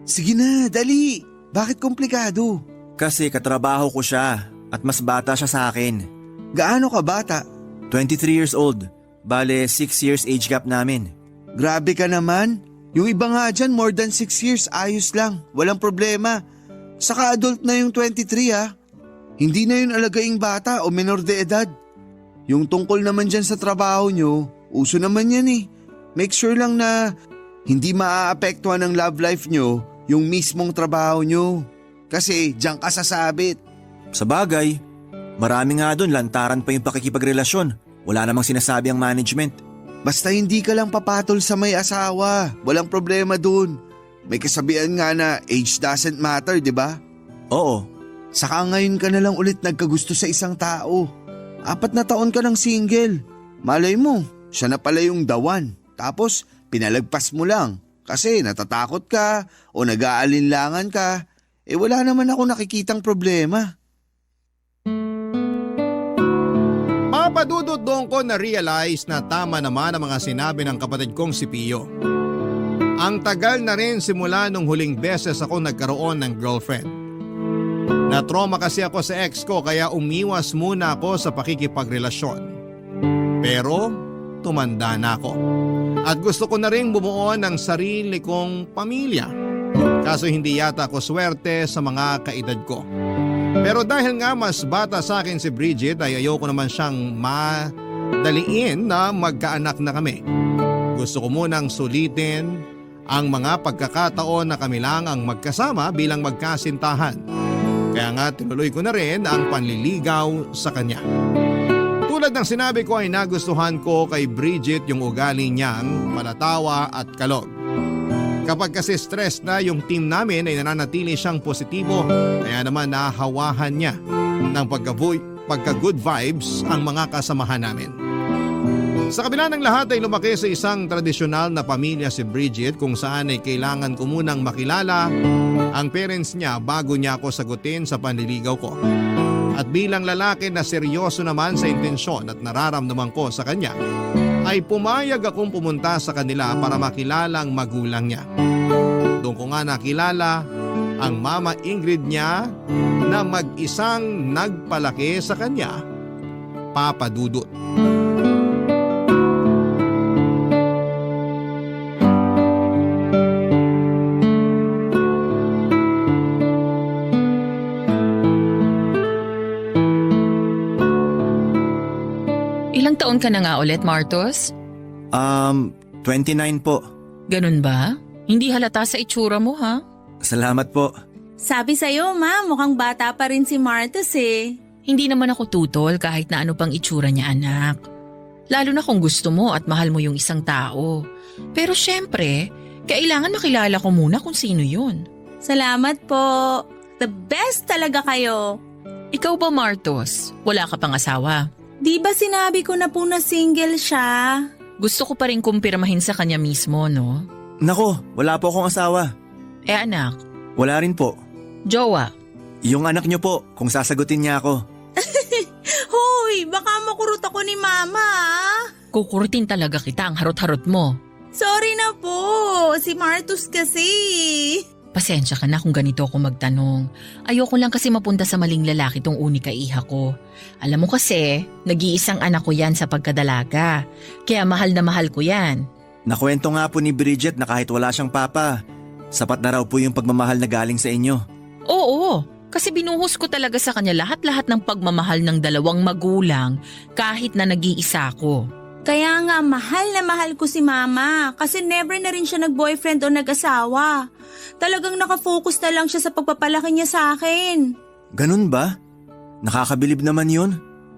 Sige na, dali. Bakit komplikado? Kasi katrabaho ko siya at mas bata siya sa akin. Gaano ka bata? 23 years old. Bale, 6 years age gap namin. Grabe ka naman. Yung iba nga dyan, more than 6 years, ayos lang. Walang problema. Saka adult na yung 23 ha. Hindi na yun alagaing bata o menor de edad. Yung tungkol naman dyan sa trabaho nyo, uso naman yan eh. Make sure lang na hindi maaapektuhan ng love life nyo yung mismong trabaho nyo. Kasi diyan ka sasabit. Sa bagay, marami nga doon lantaran pa yung pakikipagrelasyon. Wala namang sinasabi ang management. Basta hindi ka lang papatol sa may asawa. Walang problema dun. May kasabihan nga na age doesn't matter, di ba? Oo. Saka ngayon ka na lang ulit nagkagusto sa isang tao. 4 na taon ka ng single. Malay mo, siya na pala yung the one. Tapos pinalagpas mo lang kasi natatakot ka o nag-aalinlangan ka. Wala naman ako nakikitang problema. Papadudot doon ko na-realize na tama naman ang mga sinabi ng kapatid kong si Pio. Ang tagal na rin simula nung huling beses ako nagkaroon ng girlfriend. Na-trauma kasi ako sa ex ko kaya umiwas muna ako sa pakikipagrelasyon. Pero tumanda na ako. At gusto ko na rin bumuo ng sarili kong pamilya. Kaso hindi yata ako swerte sa mga kaedad ko. Pero dahil nga mas bata sa akin si Bridget ay ayoko naman siyang madaliin na magkaanak na kami. Gusto ko munang sulitin ang mga pagkakataon na kami lang ang magkasama bilang magkasintahan. Kaya nga tinuloy ko na rin ang panliligaw sa kanya. Tulad ng sinabi ko ay nagustuhan ko kay Bridget yung ugali niyang manatawa at kalog. Kapag kasi stress na yung team namin ay nananatili siyang positibo, kaya naman nahawahan niya ng pagka-good vibes ang mga kasamahan namin. Sa kabila ng lahat ay lumaki sa isang tradisyonal na pamilya si Bridget kung saan ay kailangan ko munang makilala ang parents niya bago niya ako sagutin sa panliligaw ko. At bilang lalaki na seryoso naman sa intensyon at nararamdaman ko sa kanya, ay pumayag akong pumunta sa kanila para makilala ang magulang niya. Doon ko nga nakilala ang Mama Ingrid niya na mag-isang nagpalaki sa kanya, Papa Dudut. Ilang taon ka na nga ulit, Martos? 29 po. Ganun ba? Hindi halata sa itsura mo, ha? Salamat po. Sabi sa'yo, ma, mukhang bata pa rin si Martus eh. Hindi naman ako tutol kahit na ano pang itsura niya, anak. Lalo na kung gusto mo at mahal mo yung isang tao. Pero syempre, kailangan makilala ko muna kung sino yun. Salamat po. The best talaga kayo. Ikaw ba, Martos? Wala ka pang asawa? Di ba sinabi ko na po na single siya? Gusto ko pa rin kumpirmahin sa kanya mismo, no? Nako, wala po akong asawa. Eh anak, Wala rin po. jowa, Yung anak niyo po, kung sasagutin niya ako. Hoy, baka makurot ako ni mama. kukurutin talaga kita ang harot-harot mo. Sorry na po, si Martus kasi. Pasensya ka na kung ganito ako magtanong. Ayoko lang kasi mapunta sa maling lalaki tong unika iha ko. Alam mo kasi, nag-iisang anak ko yan sa pagkadalaga. Kaya mahal na mahal ko yan. Nakwento nga po ni Bridget na kahit wala siyang papa, sapat na raw po yung pagmamahal na galing sa inyo. Oo, kasi binuhos ko talaga sa kanya lahat-lahat ng pagmamahal ng dalawang magulang kahit na nag-iisa ko. Kaya nga mahal na mahal ko si mama kasi never na rin siya nag-boyfriend o nag-asawa. Talagang nakafocus na lang siya sa pagpapalaki niya sa akin. Ganun ba? Nakakabilib naman yun.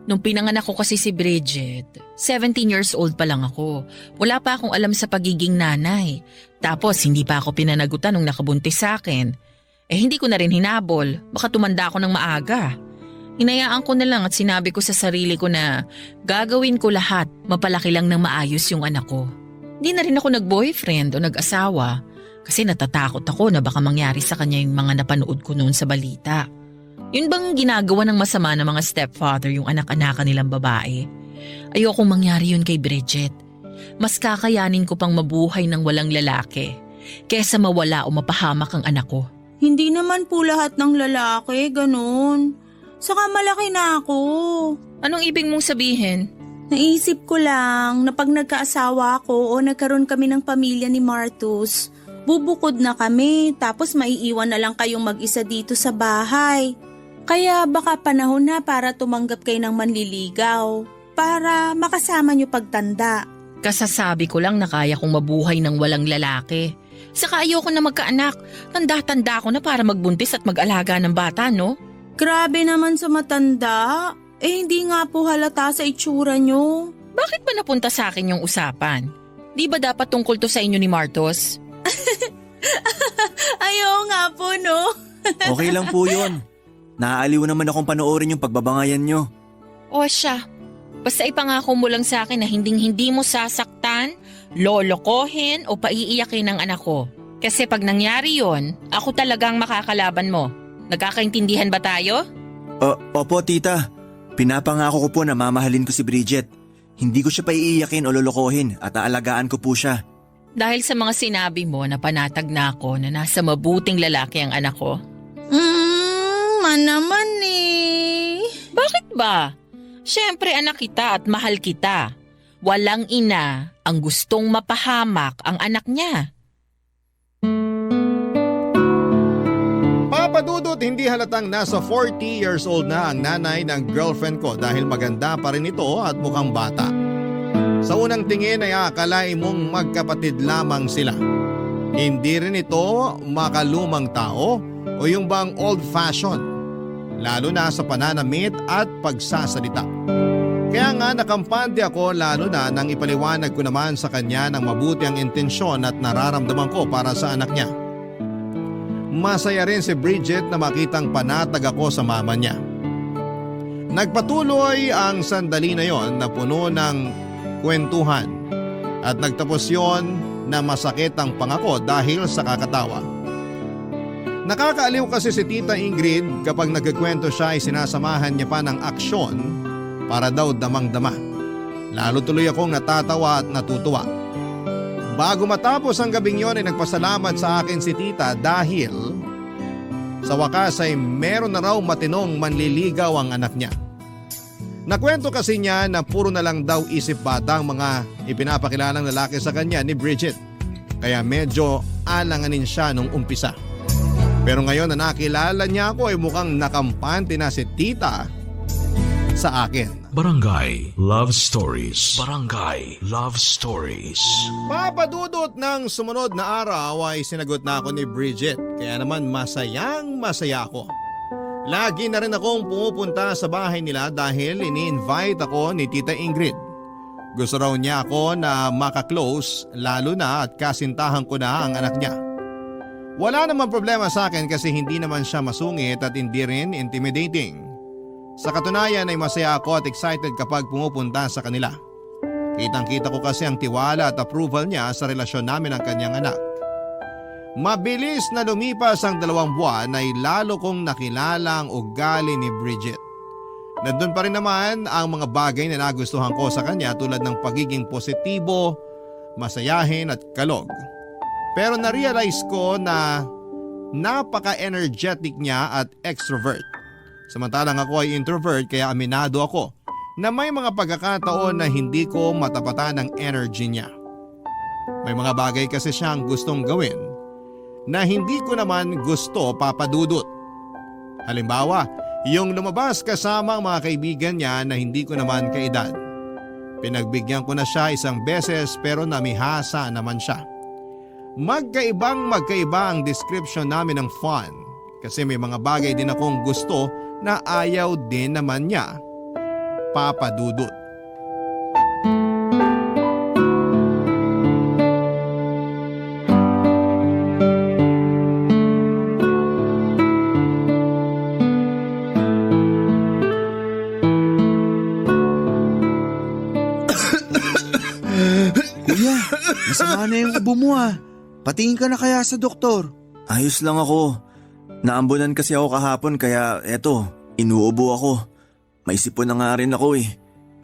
Nung pinanganak ko kasi si Bridget, 17 years old pa lang ako. Wala pa akong alam sa pagiging nanay. Tapos hindi pa ako pinanagutan nung nakabuntis sa akin. Eh hindi ko na rin hinabol, baka tumanda ako ng maaga. Hinayaan ko na lang at sinabi ko sa sarili ko na gagawin ko lahat, mapalaki lang ng maayos yung anak ko. Hindi na rin ako nag-boyfriend o nag-asawa kasi natatakot ako na baka mangyari sa kanya yung mga napanood ko noon sa balita. Yun bang ginagawa ng masama ng mga stepfather yung anak-anakan nilang babae? Ayokong mangyari yun kay Bridget. Mas kakayanin ko pang mabuhay ng walang lalaki kesa mawala o mapahamak ang anak ko. Hindi naman po lahat ng lalaki, ganun. Saka malaki na ako. Anong ibig mong sabihin? Naisip ko lang na pag nagkaasawa ako o nagkaroon kami ng pamilya ni Martus, bubukod na kami tapos maiiwan na lang kayong mag-isa dito sa bahay. Kaya baka panahon na para tumanggap kayo ng manliligaw para makasama niyo pagtanda. Kasasabi ko lang na kaya kong mabuhay ng walang lalaki. Saka ayoko na magkaanak. Tanda-tanda ko na para magbuntis at mag-alaga ng bata, no? Grabe naman sa matanda. Eh hindi nga po halata sa itsura niyo. Bakit ba napunta sa akin yung usapan? Di ba dapat tungkol to sa inyo ni Martos? Ayaw nga po, no? Okay lang po yun. Naaaliw naman akong panoorin yung pagbabangayan nyo. O siya, basta ipangako mo lang sa akin na hinding-hindi mo sasaktan, lolokohin o paiiyakin ng anak ko. Kasi pag nangyari yon, ako talagang makakalaban mo. Nagkakaintindihan ba tayo? Opo, tita. Pinapangako ko po na mamahalin ko si Bridget. Hindi ko siya paiiyakin o lolokohin at aalagaan ko po siya. Dahil sa mga sinabi mo na panatag na ako na nasa mabuting lalaki ang anak ko. Naman eh. Bakit ba? Siyempre anak kita at mahal kita. Walang ina ang gustong mapahamak ang anak niya. Papa Dudut, hindi halatang nasa 40 years old na ang nanay ng girlfriend ko dahil maganda pa rin ito at mukhang bata. Sa unang tingin ay akalain mong magkapatid lamang sila. Hindi rin ito makalumang tao o yung bang old-fashioned, lalo na sa pananamit at pagsasalita. Kaya nga nakampante ako lalo na nang ipaliwanag ko naman sa kanya ng mabuti ang intensyon at nararamdaman ko para sa anak niya. Masaya rin si Bridget na makitang panatag ako sa mama niya. Nagpatuloy ang sandali na yon na puno ng kwentuhan at nagtapos yon na masakit ang pangako dahil sa kakatawa. Nakakaaliw kasi si Tita Ingrid kapag nagkikwento siya ay sinasamahan niya pa ng aksyon para daw damang-dama. Lalo tuloy akong natatawa at natutuwa. Bago matapos ang gabing yon ay nagpasalamat sa akin si tita dahil sa wakas ay meron na raw matinong manliligaw ang anak niya. Nakwento kasi niya na puro na lang daw isip bata ang mga ipinapakilalang lalaki sa kanya ni Bridget. Kaya medyo alanganin siya nung umpisa. Pero ngayon na nakilala niya ako ay mukhang nakampante na si tita sa akin. Barangay Love Stories. Barangay Love Stories. Papadudot ng sumunod na araw ay sinagot na ako ni Bridget. Kaya naman masayang masaya ako. Lagi na rin akong pumupunta sa bahay nila dahil ini-invite ako ni Tita Ingrid. Gusto raw niya ako na makaklose lalo na at kasintahan ko na ang anak niya. Wala namang problema sa akin kasi hindi naman siya masungit at hindi rin intimidating. Sa katunayan ay masaya ako at excited kapag pumupunta sa kanila. Kitang-kita ko kasi ang tiwala at approval niya sa relasyon namin ng kanyang anak. Mabilis na lumipas ang 2 buwan ay lalo kong nakilala ang ugali ni Bridget. Nandun pa rin naman ang mga bagay na nagustuhan ko sa kanya tulad ng pagiging positibo, masayahin at kalog. Pero na-realize ko na napaka-energetic niya at extrovert. Samantalang ako ay introvert kaya aminado ako na may mga pagkakataon na hindi ko matapatan ang energy niya. May mga bagay kasi siyang gustong gawin na hindi ko naman gusto papadudot. Halimbawa, yung lumabas kasama ang mga kaibigan niya na hindi ko naman kaedad. Pinagbigyan ko na siya isang beses pero namihasa naman siya. Magkaiba ang description namin ng fun kasi may mga bagay din akong gusto na ayaw din naman niya papadudot. Kuya, masama na yung ubo mo ah. Patingin ka na kaya sa doktor. Ayos lang ako. Naambunan kasi ako kahapon kaya eto, inuubo ako. May sipon na nga rin ako eh.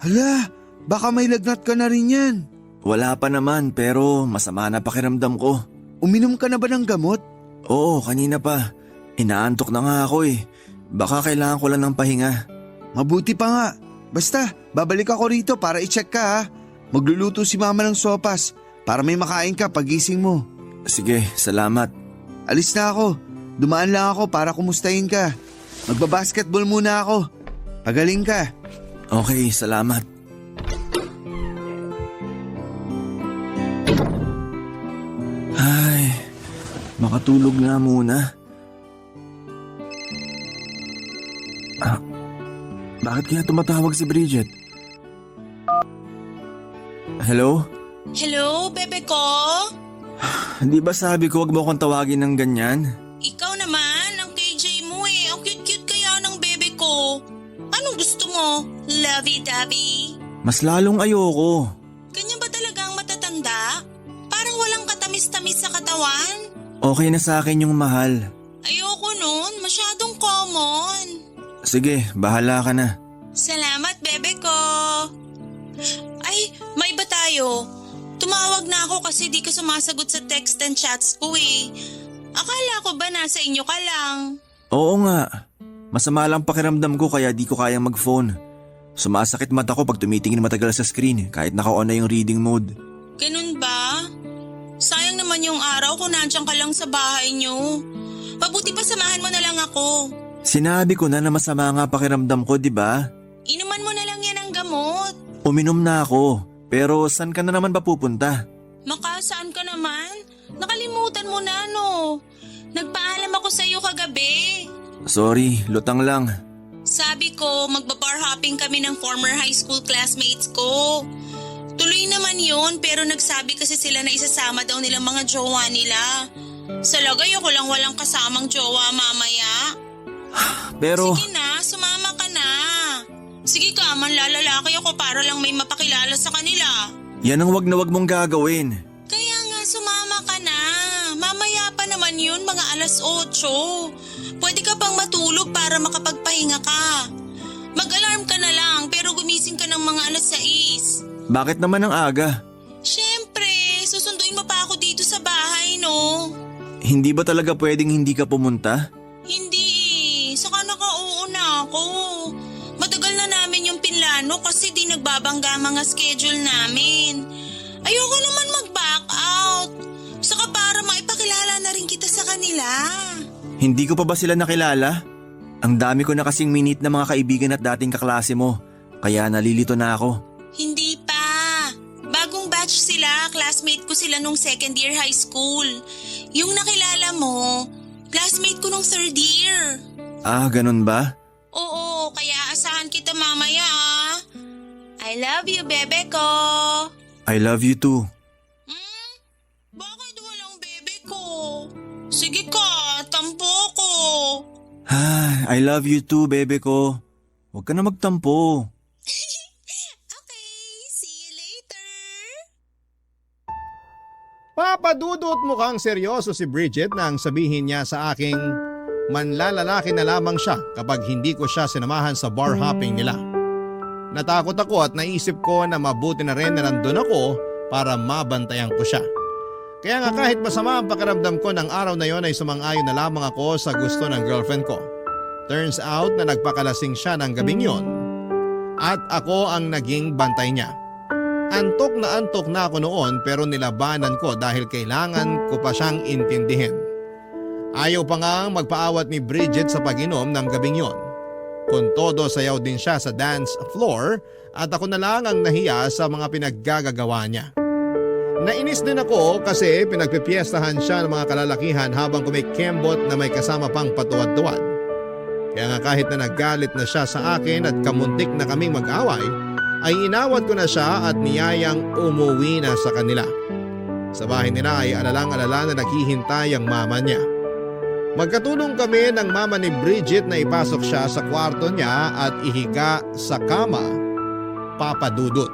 Hala, baka may lagnat ka na rin yan. Wala pa naman pero masama na pakiramdam ko. Uminom ka na ba ng gamot? Oo, kanina pa. Inaantok na nga ako eh. Baka kailangan ko lang ng pahinga. Mabuti pa nga. Basta, babalik ako rito para i-check ka ha. Magluluto si mama ng sopas para may makain ka pagising mo. Sige, salamat. Alis na ako. Dumaan lang ako para kumustahin ka. Magbabasketball muna ako. Pagaling ka. Okay, salamat. Ay, makatulog na muna. Bakit kaya tumatawag si Bridget? Hello? Hello, bebe ko? Di ba sabi ko wag mo akong tawagin ng ganyan? Ikaw naman, ang KJ mo eh. Ang cute-cute kaya ng bebe ko. Anong gusto mo? Lovey-dovey? Mas lalong ayoko. Ganyan ba talaga ang matatanda? Parang walang katamis-tamis sa katawan? Okay na sa akin yung mahal. Ayoko nun, masyadong common. Sige, bahala ka na. Salamat, bebe ko. Ay, may iba tayo. Tumawag na ako kasi di ka sumasagot sa text and chats ko eh. Akala ko ba nasa inyo ka lang? Oo nga. Masama lang pakiramdam ko kaya di ko kayang mag-phone. Sumasakit mata ko pag tumitingin matagal sa screen kahit naka-on na yung reading mode. Ganun ba? Sayang naman yung araw kung nandiyan ka lang sa bahay nyo. Mabuti pa samahan mo na lang ako. Sinabi ko na masama nga pakiramdam ko, di ba? Inuman mo na lang yan ang gamot. Uminom na ako, pero saan ka na naman ba pupunta? Makasaan ka naman? Nakalimutan mo na no. Nagpaalam ako sa iyo kagabi. Sorry, lutang lang. Sabi ko, magbabar hopping kami ng former high school classmates ko. Tuloy naman yun pero nagsabi kasi sila na isasama daw nilang mga jowa nila. Sa lagay ako lang walang kasamang jowa mamaya. Pero… Sige na, sumama ka na. Sige ka, manlalalaki ako para lang may mapakilala sa kanila. Yan ang wag na wag mong gagawin. Kaya nga, sumama ka na. Mamaya pa naman yun, mga 8:00. Pwede ka pang matulog para makapagpahinga ka. Mag-alarm ka na lang pero gumising ka ng mga 6:00. Bakit naman ang aga? Siyempre, susunduin mo pa ako dito sa bahay, no? Hindi ba talaga pwedeng hindi ka pumunta? Hindi saka nakauuna ako. Matagal na namin yung pinlano kasi di nagbabangga mga schedule namin. Ayoko naman mag-back out. Saka para maipakilala na rin kita sa kanila. Hindi ko pa ba sila nakilala? Ang dami ko na kasing minute na mga kaibigan at dating kaklase mo. Kaya nalilito na ako. Hindi pa. Bagong batch sila, classmate ko sila nung second year high school. Yung nakilala mo, classmate ko nung third year. Ah, ganun ba? Oo, kaya asahan kita mamaya ah. I love you, bebe ko. I love you too. Bakit walang bebe ko? Sige ka, tampo ko. I love you too, bebe ko. Huwag ka na magtampo. Okay, see you later. Papadudot mukhang seryoso si Bridget nang sabihin niya sa aking manlalalaki na lamang siya kapag hindi ko siya sinamahan sa bar hopping nila. Natakot ako at naisip ko na mabuti na rin na nandun ako para mabantayan ko siya. Kaya nga kahit masama ang pakiramdam ko ng araw na yon ay sumang-ayon na lamang ako sa gusto ng girlfriend ko. Turns out na nagpakalasing siya ng gabing yon at ako ang naging bantay niya. Antok na ako noon pero nilabanan ko dahil kailangan ko pa siyang intindihin. Ayaw pa nga magpaawat ni Bridget sa pag-inom ng gabing yon. Kung todo sayaw din siya sa dance floor at ako na lang ang nahiya sa mga pinaggagawa niya. Nainis din ako kasi pinagpipiestahan siya ng mga kalalakihan habang kumikembot na may kasama pang patuwad-tuwad. Kaya nga kahit na naggalit na siya sa akin at kamuntik na kaming mag-away, ay inawat ko na siya at niyayang umuwi na sa kanila. Sa bahay nila ay alalang-alala na naghihintay ang mama niya. Magkatulong kami ng mama ni Bridget na ipasok siya sa kwarto niya at ihiga sa kama, papadudot.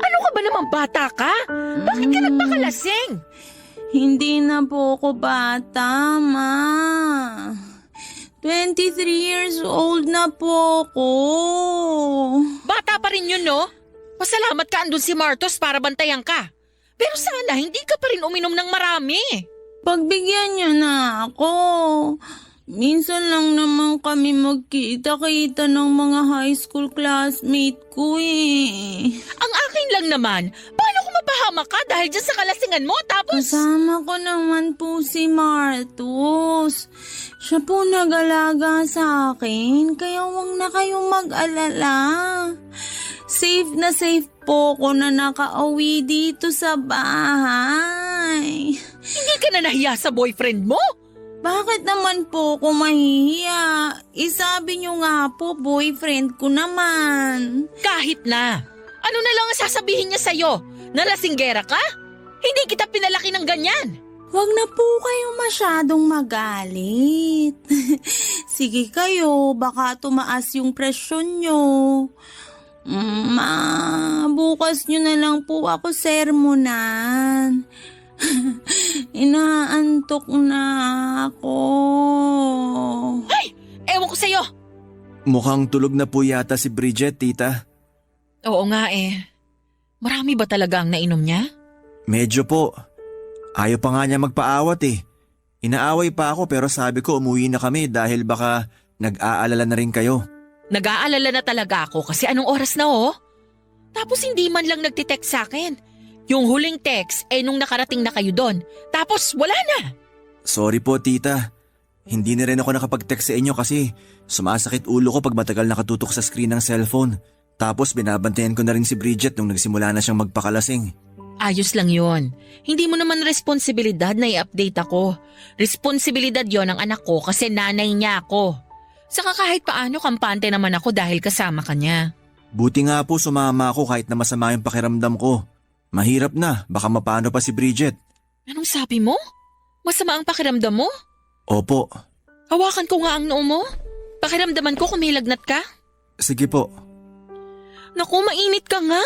Ano ka ba namang bata ka? Bakit ka nagpakalasing? Hindi na po ako bata, ma. 23 years old na po ako. Bata pa rin yun, no? Pasalamat ka andun si Martos para bantayan ka. Pero sana hindi ka pa rin uminom ng marami. Pagbigyan niyo na ako. Minsan lang naman kami magkita-kita ng mga high school classmate ko eh. Ang akin lang naman, paano kung mapahama ka dahil dyan sa kalasingan mo tapos... Kasama ko naman po si Martus. Siya po nag-alaga sa akin, kaya huwag na kayong mag-alala. Safe na safe po ko na nakauwi dito sa bahay. Hindi ka na nahiya sa boyfriend mo? Bakit naman po ako mahihiya? Isabi niyo nga po, boyfriend ko naman. Kahit na. Ano na lang ang sasabihin niya sa'yo? Nalasinggera ka? Hindi kita pinalaki ng ganyan. Huwag na po kayo masyadong magalit. Sige kayo, baka tumaas yung presyon nyo. Bukas nyo na lang po ako sermonan. Inaantok na ako. Ay! Ewan ko sa'yo. Mukhang tulog na po yata si Bridget, tita. Oo nga eh. Marami ba talaga ang nainom niya? Medyo po. Ayaw pa nga niya magpaawat eh. Inaaway pa ako pero sabi ko umuwi na kami dahil baka nag-aalala na rin kayo. Nag-aalala na talaga ako kasi anong oras na oh? Tapos hindi man lang nagtitext sa akin. Yung huling text nung nakarating na kayo doon. Tapos wala na. Sorry po tita. Hindi na rin ako nakapag-text sa inyo kasi sumasakit ulo ko pag matagal nakatutok sa screen ng cellphone. Tapos binabantayan ko na rin si Bridget nung nagsimula na siyang magpakalasing. Ayos lang yon. Hindi mo naman responsibilidad na i-update ako. Responsibilidad yon ng anak ko kasi nanay niya ako. Saka kahit paano kampante naman ako dahil kasama ka niya. Buti nga po sumama ako kahit na masama yung pakiramdam ko. Mahirap na, baka mapano pa si Bridget. Anong sabi mo? Masama ang pakiramdam mo? Opo. Hawakan ko nga ang noo mo. Pakiramdaman ko kung may lagnat ka. Sige po. Naku, mainit ka nga.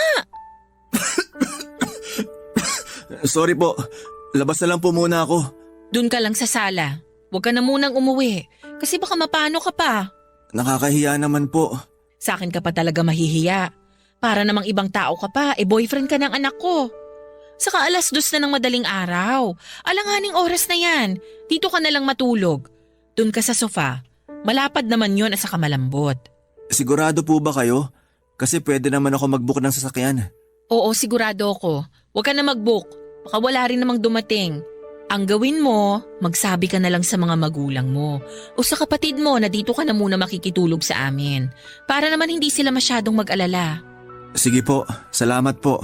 Sorry po. Labas na lang po muna ako. Doon ka lang sa sala. Huwag ka na munang umuwi. Kasi baka mapano ka pa. Nakakahiya naman po. Sa akin ka pa talaga mahihiya. Para namang ibang tao ka pa, boyfriend ka ng anak ko. Saka 2:00 na ng madaling araw. Alanganing oras na yan. Dito ka na lang matulog. Doon ka sa sofa. Malapad naman yon at saka malambot. Sigurado po ba kayo? Kasi pwede naman ako mag-book ng sasakyan. Oo, sigurado ako. Huwag ka na mag-book. Baka wala rin namang dumating. Ang gawin mo, magsabi ka na lang sa mga magulang mo o sa kapatid mo na dito ka na muna makikitulog sa amin. Para naman hindi sila masyadong mag-alala. Sige po, salamat po.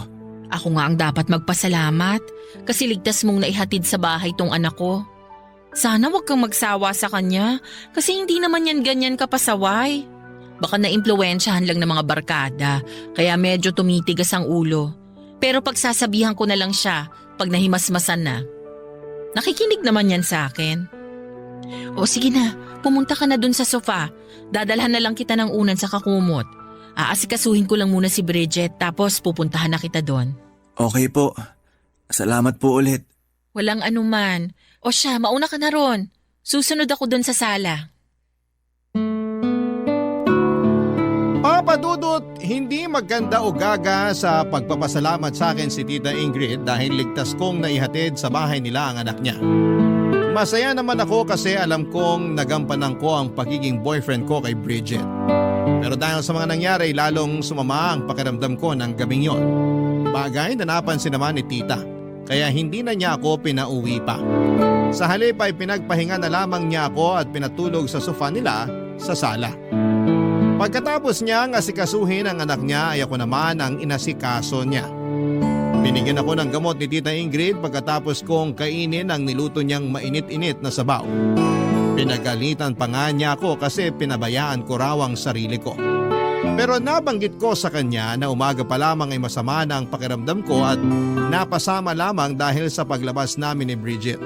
Ako nga ang dapat magpasalamat kasi ligtas mong naihatid sa bahay tong anak ko. Sana wag kang magsawa sa kanya kasi hindi naman yan ganyan kapasaway. Baka naimpluwensyahan lang ng mga barkada kaya medyo tumitigas ang ulo. Pero pagsasabihan ko na lang siya pag nahimasmasan na. Nakikinig naman yan sa akin. O sige na, pumunta ka na dun sa sofa. Dadalhan na lang kita ng unan sa kakumot. Aasikasuhin ko lang muna si Bridget tapos pupuntahan na kita doon. Okay po. Salamat po ulit. Walang anuman. O siya, mauna ka na ron. Susunod ako doon sa sala. Papa Dudut, hindi maganda o gaga sa pagpapasalamat sa akin si Tita Ingrid dahil ligtas kong naihatid sa bahay nila ang anak niya. Masaya naman ako kasi alam kong nagampanan ko ang pagiging boyfriend ko kay Bridget. Pero dahil sa mga nangyari, lalong sumama ang pakiramdam ko ng gabing yon. Bagay na napansin naman ni Tita, kaya hindi na niya ako pinauwi pa. Sa halip ay pinagpahinga na lamang niya ako at pinatulog sa sofa nila sa sala. Pagkatapos niyang asikasuhin ang anak niya ay ako naman ang inasikaso niya. Binigyan ako ng gamot ni Tita Ingrid pagkatapos kong kainin ang niluto niyang mainit-init na sabaw. Pinagalitan pa nga niya ako kasi pinabayaan ko raw ang sarili ko. Pero nabanggit ko sa kanya na umaga pa lamang ay masama na ang pakiramdam ko at napasama lamang dahil sa paglabas namin ni Bridget.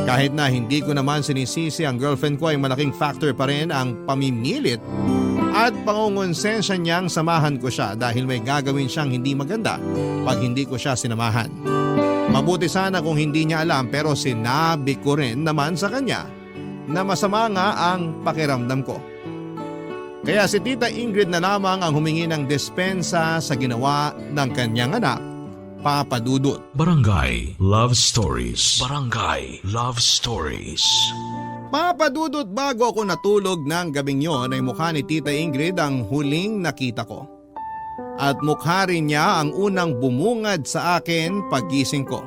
Kahit na hindi ko naman sinisisi ang girlfriend ko ay malaking factor pa rin ang pamimilit at pangungonsensya niyang samahan ko siya dahil may gagawin siyang hindi maganda pag hindi ko siya sinamahan. Mabuti sana kung hindi niya alam pero sinabi ko rin naman sa kanya na masama nga ang pakiramdam ko. Kaya si Tita Ingrid na lamang ang humingi ng dispensa sa ginawa ng kanyang anak, Papa Dudut. Barangay Love Stories. Barangay Love Stories. Papa Dudut, bago ako natulog ng gabing yon ay mukha ni Tita Ingrid ang huling nakita ko. At mukha rin niya ang unang bumungad sa akin paggising ko.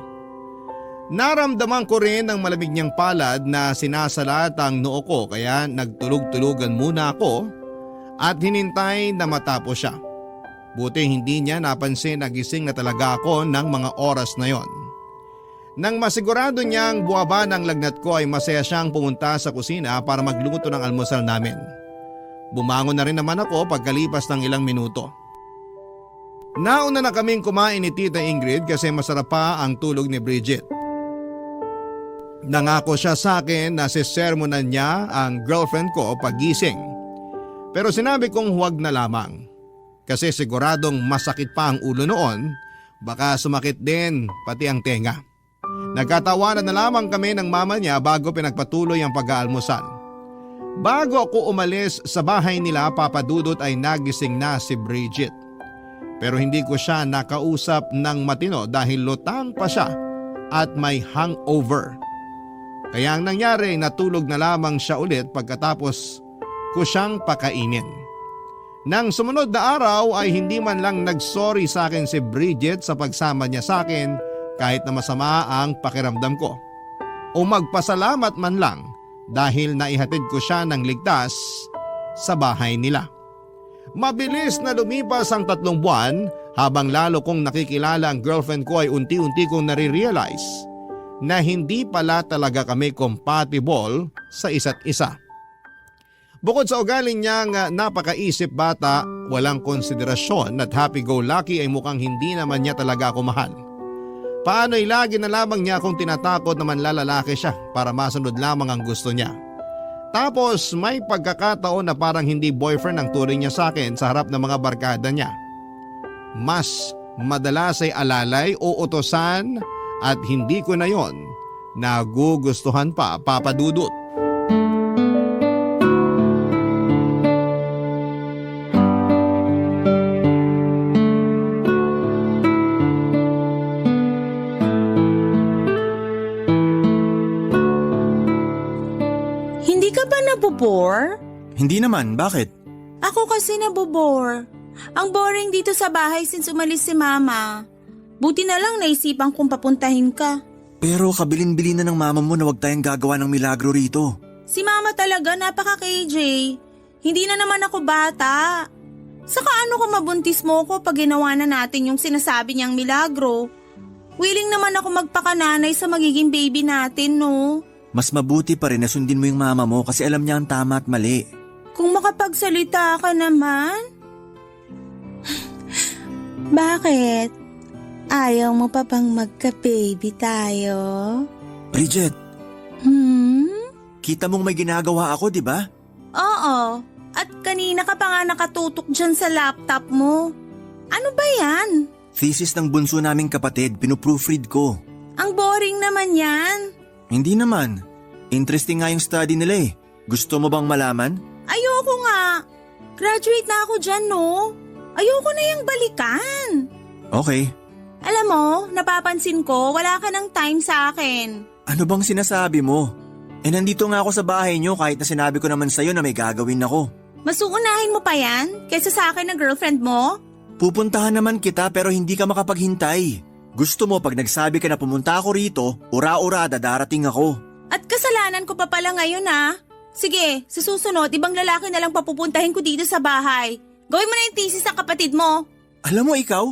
Naramdaman ko rin ang malamig niyang palad na sinasalat ang noo ko kaya nagtulog-tulugan muna ako at hinintay na matapos siya. Buti hindi niya napansin na gising na talaga ako ng mga oras na yon. Nang masigurado niyang buwaba ng lagnat ko ay masaya siyang pumunta sa kusina para magluto ng almusal namin. Bumangon na rin naman ako pagkalipas ng ilang minuto. Nauna na kaming kumain ni Tita Ingrid kasi masarap pa ang tulog ni Bridget. Nangako siya sa akin na sisermonan niya ang girlfriend ko paggising. Pero sinabi kong huwag na lamang. Kasi siguradong masakit pa ang ulo noon, baka sumakit din pati ang tenga. Nagkatawanan na lamang kami ng mama niya bago pinagpatuloy ang pag-aalmusal. Bago ako umalis sa bahay nila, Papa Dudut, ay nagising na si Bridget. Pero hindi ko siya nakausap ng matino dahil lutang pa siya at may hangover. Kaya ang nangyari, natulog na lamang siya ulit pagkatapos ko siyang pakainin. Nang sumunod na araw ay hindi man lang nagsorry sa akin si Bridget sa pagsama niya sa akin kahit na masama ang pakiramdam ko. O magpasalamat man lang dahil naihatid ko siya ng ligtas sa bahay nila. Mabilis na lumipas ang 3 buwan habang lalo kong nakikilala ang girlfriend ko ay unti-unti kong nare-realize na hindi pala talaga kami compatible sa isa't isa. Bukod sa ugali niyang napakaisip bata, walang konsiderasyon at happy-go-lucky ay mukhang hindi naman niya talaga ako mahal. Paano'y lagi na lamang niya akong tinatakot na manlalalaki siya para masunod lamang ang gusto niya. Tapos may pagkakataon na parang hindi boyfriend ang turing niya sa akin sa harap ng mga barkada niya. Mas madalas ay alalay o utosan at hindi ko na yon nagugustuhan pa, Papa Dudut. Hindi ka ba nabobore? Hindi naman, bakit? Ako kasi nabobore. Ang boring dito sa bahay since umalis si Mama. Buti na lang naisipan kong papuntahin ka. Pero kabilin-bilin na ng mama mo na huwag tayong gagawa ng milagro rito. Si Mama talaga napaka-KJ. Hindi na naman ako bata. Saka ano kung mabuntis mo ko pag ginawa na natin yung sinasabi niyang milagro? Willing naman ako magpakananay sa magiging baby natin, no? Mas mabuti pa rin na sundin mo yung mama mo kasi alam niya ang tama at mali. Kung makapagsalita ka naman. Bakit? Ayaw mo pa bang magka-baby tayo? Bridget, kita mong may ginagawa ako, di ba? Oo. At kanina ka pa nga nakatutok dyan sa laptop mo. Ano ba yan? Thesis ng bunso naming kapatid, pinuproofread ko. Ang boring naman yan. Hindi naman. Interesting nga yung study nila eh. Gusto mo bang malaman? Ayoko nga. Graduate na ako dyan, no? Ayoko na yung balikan. Okay. Alam mo, napapansin ko, wala ka ng time sa akin. Ano bang sinasabi mo? Nandito nga ako sa bahay nyo kahit na sinabi ko naman sa'yo na may gagawin ako. Mas uunahin mo pa yan kaysa sa akin na girlfriend mo? Pupuntahan naman kita pero hindi ka makapaghintay. Gusto mo pag nagsabi ka na pumunta ako rito, ura-ura darating ako. At kasalanan ko pa pala ngayon, ha? Sige, sa susunod, ibang lalaki na lang papupuntahin ko dito sa bahay. Gawin mo na yung thesis ng kapatid mo. Alam mo ikaw,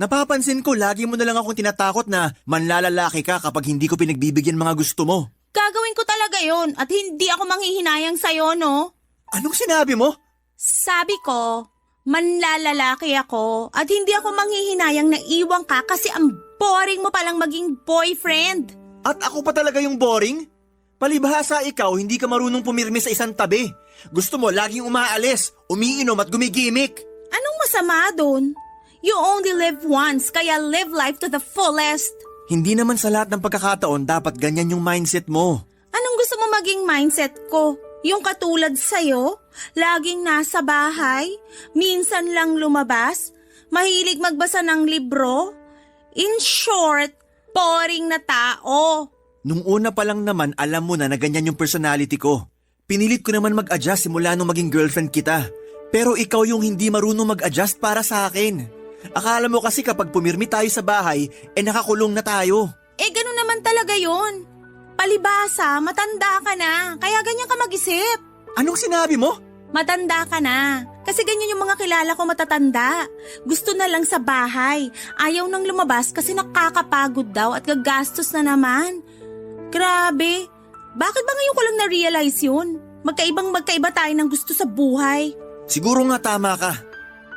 napapansin ko lagi mo na lang akong tinatakot na manlalalaki ka kapag hindi ko pinagbibigyan mga gusto mo. Gagawin ko talaga yon at hindi ako manghihinayang sa'yo, no? Anong sinabi mo? Sabi ko, manlalalaki ako at hindi ako manghihinayang na iwan ka kasi ang boring mo palang maging boyfriend. At ako pa talaga yung boring? Palibhasa ikaw, hindi ka marunong pumirmi sa isang tabi. Gusto mo laging umaalis, umiinom at gumigimik. Anong masama doon? You only live once, kaya live life to the fullest. Hindi naman sa lahat ng pagkakataon dapat ganyan yung mindset mo. Anong gusto mo maging mindset ko? Yung katulad sa'yo? Laging nasa bahay? Minsan lang lumabas? Mahilig magbasa ng libro? In short, boring na tao. Nung una pa lang naman alam mo na ganyan yung personality ko. Pinilit ko naman mag-adjust simula nung maging girlfriend kita. Pero ikaw yung hindi marunong mag-adjust para sa akin. Akala mo kasi kapag pumirmi tayo sa bahay, nakakulong na tayo. Ganun naman talaga yun. Palibasa, matanda ka na, kaya ganyan ka mag-isip. Anong sinabi mo? Matanda ka na, kasi ganyan yung mga kilala ko matatanda. Gusto na lang sa bahay, ayaw nang lumabas kasi nakakapagod daw at gagastos na naman. Grabe, bakit ba ngayon ko lang na-realize yun? Magkaiba tayo ng gusto sa buhay. Siguro nga tama ka.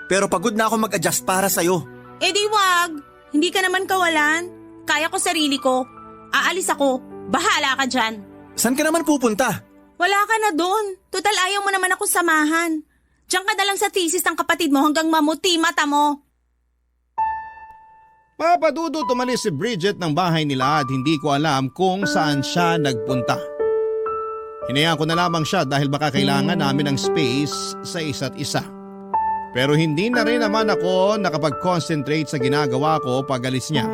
Pero pagod na ako mag-adjust para sa'yo. Di wag, hindi ka naman kawalan. Kaya ko sarili ko. Aalis ako, bahala ka dyan. Saan ka naman pupunta? Wala ka na doon. Total ayaw mo naman ako samahan. Diyan ka na lang sa thesis ng kapatid mo hanggang mamuti mata mo. Papa Dudut, umalis si Bridget ng bahay nila at hindi ko alam kung saan siya nagpunta. Hinayaan ko na lamang siya dahil baka kailangan namin ng space sa isa't isa. Pero hindi na rin naman ako nakapag-concentrate sa ginagawa ko pag alis niya.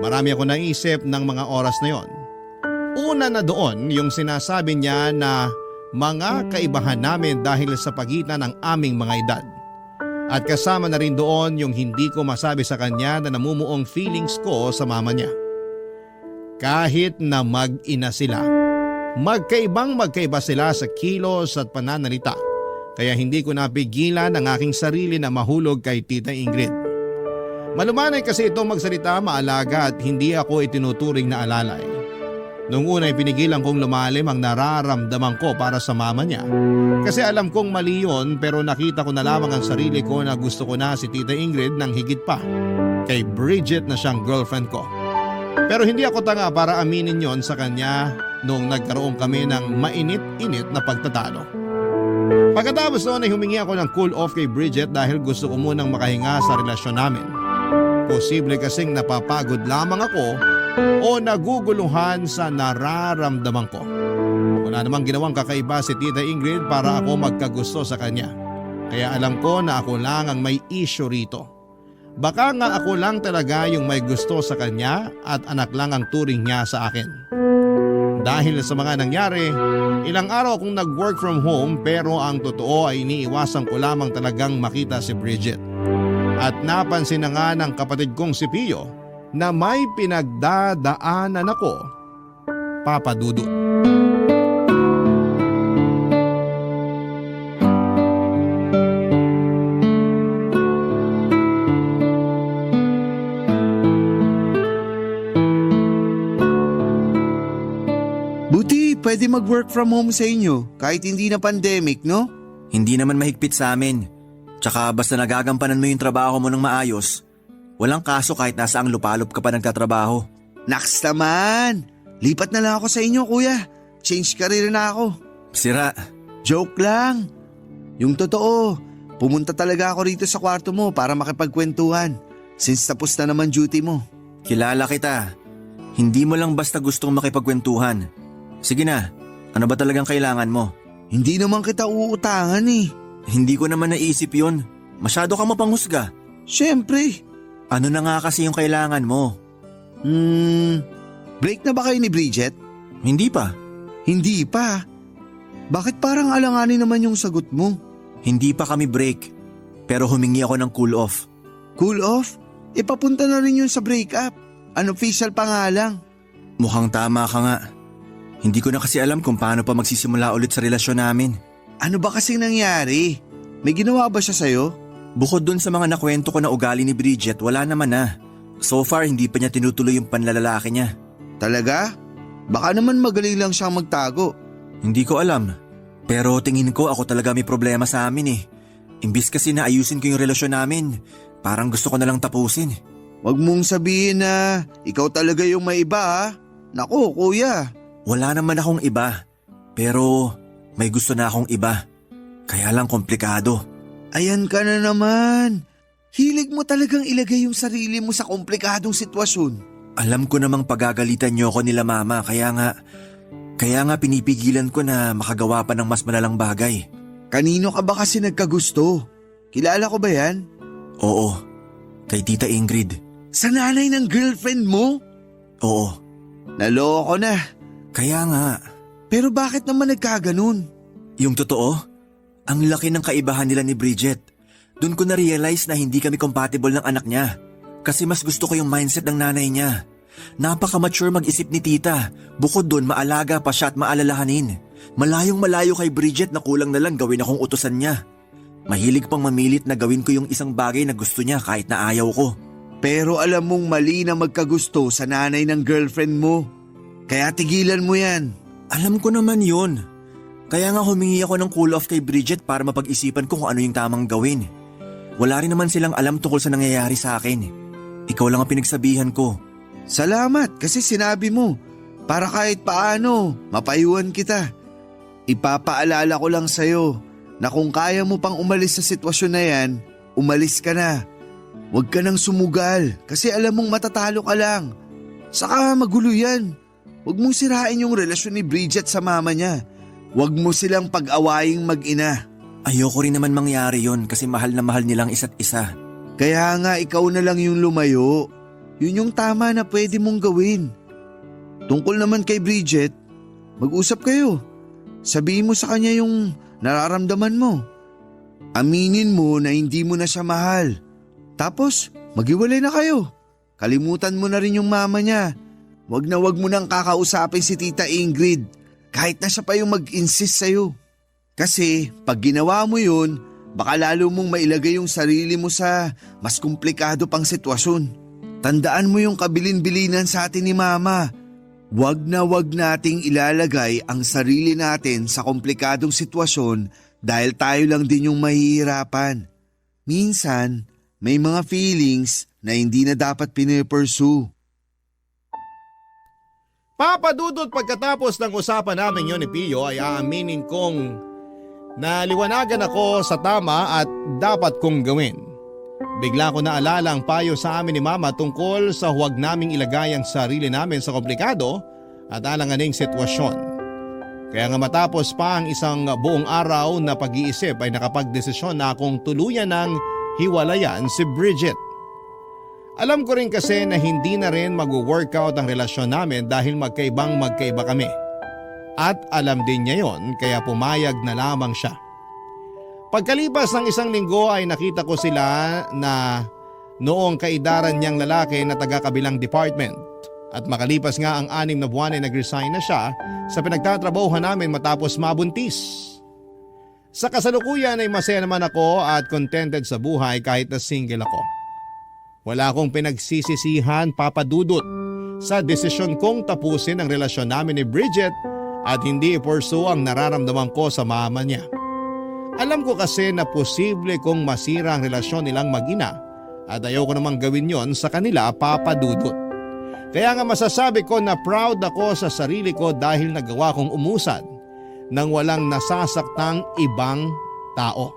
Marami ako naisip ng mga oras na yon. Una na doon yung sinasabi niya na mga kaibahan namin dahil sa pagitan ng aming mga edad. At kasama na rin doon yung hindi ko masabi sa kanya na namumuong feelings ko sa mama niya. Kahit na mag-ina sila, magkaiba sila sa kilos at pananalita. Kaya hindi ko napigilan ang aking sarili na mahulog kay Tita Ingrid. Malumanay kasi itong magsalita, maalaga at hindi ako itinuturing na alalay. Noong una ay pinigilan kong lumalim ang nararamdaman ko para sa mama niya. Kasi alam kong mali yun pero nakita ko na lamang ang sarili ko na gusto ko na si Tita Ingrid ng higit pa kay Bridget na siyang girlfriend ko. Pero hindi ako tanga para aminin yon sa kanya noong nagkaroon kami ng mainit-init na pagtatalo. Pagkatapos noon ay humingi ako ng cool off kay Bridget dahil gusto ko munang makahinga sa relasyon namin. Posible kasing napapagod lamang ako o naguguluhan sa nararamdaman ko. Wala namang ginawang kakaiba si Tita Ingrid para ako magkagusto sa kanya. Kaya alam ko na ako lang ang may issue rito. Baka nga ako lang talaga yung may gusto sa kanya at anak lang ang turing niya sa akin. Dahil sa mga nangyari, ilang araw akong nag-work from home pero ang totoo ay iniiwasan ko lamang talagang makita si Bridget. At napansin na nga ng kapatid kong si Pio na may pinagdadaanan ako, Papa Dudut. Buti pwede mag-work from home sa inyo kahit hindi na pandemic, no? Hindi naman mahigpit sa amin. Tsaka basta nagagampanan mo yung trabaho mo ng maayos, walang kaso kahit nasaang lupalop ka pa nagtatrabaho. Naks naman! Lipat na lang ako sa inyo, kuya. Change career na ako. Sira. Joke lang. Yung totoo, pumunta talaga ako rito sa kwarto mo para makipagkwentuhan since tapos na naman duty mo. Kilala kita. Hindi mo lang basta gustong makipagkwentuhan. Sige na, ano ba talagang kailangan mo? Hindi naman kita uutangan eh. Hindi ko naman naisip yun. Masyado ka mapanghusga. Siyempre. Ano na nga kasi yung kailangan mo? Break na ba kayo ni Bridget? Hindi pa. Hindi pa. Bakit parang alanganin naman yung sagot mo? Hindi pa kami break. Pero humingi ako ng cool off. Cool off? Ipapunta na rin yun sa breakup. Unofficial pa nga lang. Mukhang tama ka nga. Hindi ko na kasi alam kung paano pa magsisimula ulit sa relasyon namin. Ano ba kasing nangyari? May ginawa ba siya sa'yo? Bukod dun sa mga nakwento ko na ugali ni Bridget, wala naman na. So far, hindi pa niya tinutuloy yung panlalalaki niya. Talaga? Baka naman magaling lang siyang magtago. Hindi ko alam. Pero tingin ko ako talaga may problema sa amin eh. Imbis kasi na ayusin ko yung relasyon namin, parang gusto ko na lang tapusin. Huwag mong sabihin na ikaw talaga yung may iba ha. Naku, kuya. Wala naman akong iba. Pero may gusto na akong iba. Kaya lang komplikado. Ayan ka na naman. Hilig mo talagang ilagay yung sarili mo sa komplikadong sitwasyon. Alam ko namang pagagalitan niyo ako nila mama, kaya nga pinipigilan ko na makagawa pa ng mas malalang bagay. Kanino ka ba kasi nagkagusto? Kilala ko ba yan? Oo, kay Tita Ingrid. Sa nanay ng girlfriend mo? Oo. Naloko na. Kaya nga. Pero bakit naman nagkaganon? Yung totoo, ang laki ng kaibahan nila ni Bridget. Doon ko na-realize na hindi kami compatible ng anak niya. Kasi mas gusto ko yung mindset ng nanay niya. Napaka-mature mag-isip ni tita. Bukod doon, maalaga pa siya at maalalahanin. Malayong malayo kay Bridget na kulang na lang gawin akong utusan niya. Mahilig pang mamilit na gawin ko yung isang bagay na gusto niya kahit na ayaw ko. Pero alam mong mali na magkagusto sa nanay ng girlfriend mo. Kaya tigilan mo yan. Alam ko naman yun. Kaya nga humingi ako ng cool off kay Bridget para mapag-isipan ko kung ano yung tamang gawin. Wala rin naman silang alam tungkol sa nangyayari sa akin. Ikaw lang ang pinagsabihan ko. Salamat kasi sinabi mo. Para kahit paano, mapayuhan kita. Ipapaalala ko lang sa'yo na kung kaya mo pang umalis sa sitwasyon na yan, umalis ka na. Huwag ka nang sumugal kasi alam mong matatalo ka lang. Saka magulo yan. Huwag mong sirain yung relasyon ni Bridget sa mama niya. Huwag mo silang pag-awaying mag-ina. Ayoko rin naman mangyari yon kasi mahal na mahal nilang isa't isa. Kaya nga ikaw na lang yung lumayo. Yun yung tama na pwede mong gawin. Tungkol naman kay Bridget, mag-usap kayo. Sabihin mo sa kanya yung nararamdaman mo. Aminin mo na hindi mo na siya mahal. Tapos, maghiwalay na kayo. Kalimutan mo na rin yung mama niya. Wag mo nang kakausapin si Tita Ingrid kahit na siya pa yung mag-insist sa'yo. Kasi pag ginawa mo yun, baka lalo mong mailagay yung sarili mo sa mas komplikado pang sitwasyon. Tandaan mo yung kabilin-bilinan sa atin ni Mama. Wag nating ilalagay ang sarili natin sa komplikadong sitwasyon dahil tayo lang din yung mahihirapan. Minsan, may mga feelings na hindi na dapat pinipursue. Papa Dudut, pagkatapos ng usapan namin yon ni Pio ay aaminin kong naliwanagan ako sa tama at dapat kong gawin. Bigla ko naalala ang payo sa amin ni Mama tungkol sa huwag naming ilagay ang sarili namin sa komplikado at alanganing sitwasyon. Kaya nga matapos pa ang isang buong araw na pag-iisip ay nakapagdesisyon na akong tuluyan ng hiwalayan si Bridget. Alam ko rin kasi na hindi na rin mag-workout ang relasyon namin dahil magkaiba kami. At alam din niya yon kaya pumayag na lamang siya. Pagkalipas ng 1 linggo ay nakita ko sila na noong kaidaran niyang lalaki na taga-kabilang department. At makalipas nga ang 6 na buwan ay nag-resign na siya sa pinagtatrabahuhan namin matapos mabuntis. Sa kasalukuyan ay masaya naman ako at contented sa buhay kahit na single ako. Wala akong pinagsisisihan, Papa Dudut, sa desisyon kong tapusin ang relasyon namin ni Bridget at hindi i-pursue ang nararamdaman ko sa mama niya. Alam ko kasi na posible kong masira ang relasyon nilang mag-ina at ayaw ko namang gawin yon sa kanila, Papa Dudut. Kaya nga masasabi ko na proud ako sa sarili ko dahil nagawa kong umusad nang walang nasasaktang ibang tao.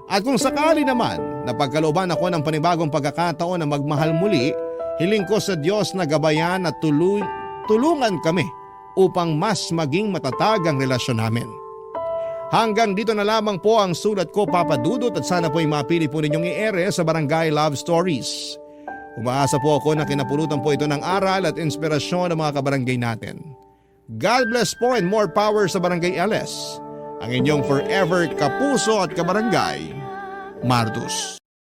At kung sakali naman na pagkalooban ako ng panibagong pagkakataon na magmahal muli, hiling ko sa Diyos na gabayan at tulungan kami upang mas maging matatag ang relasyon namin. Hanggang dito na lamang po ang sulat ko, Papa Dudut, at sana po ay mapili po ninyong i-ere sa Barangay Love Stories. Umaasa po ako na kinapulutan po ito ng aral at inspirasyon ng mga kabarangay natin. God bless po and more power sa Barangay LS. Ang inyong forever kapuso at kabarangay, Martus.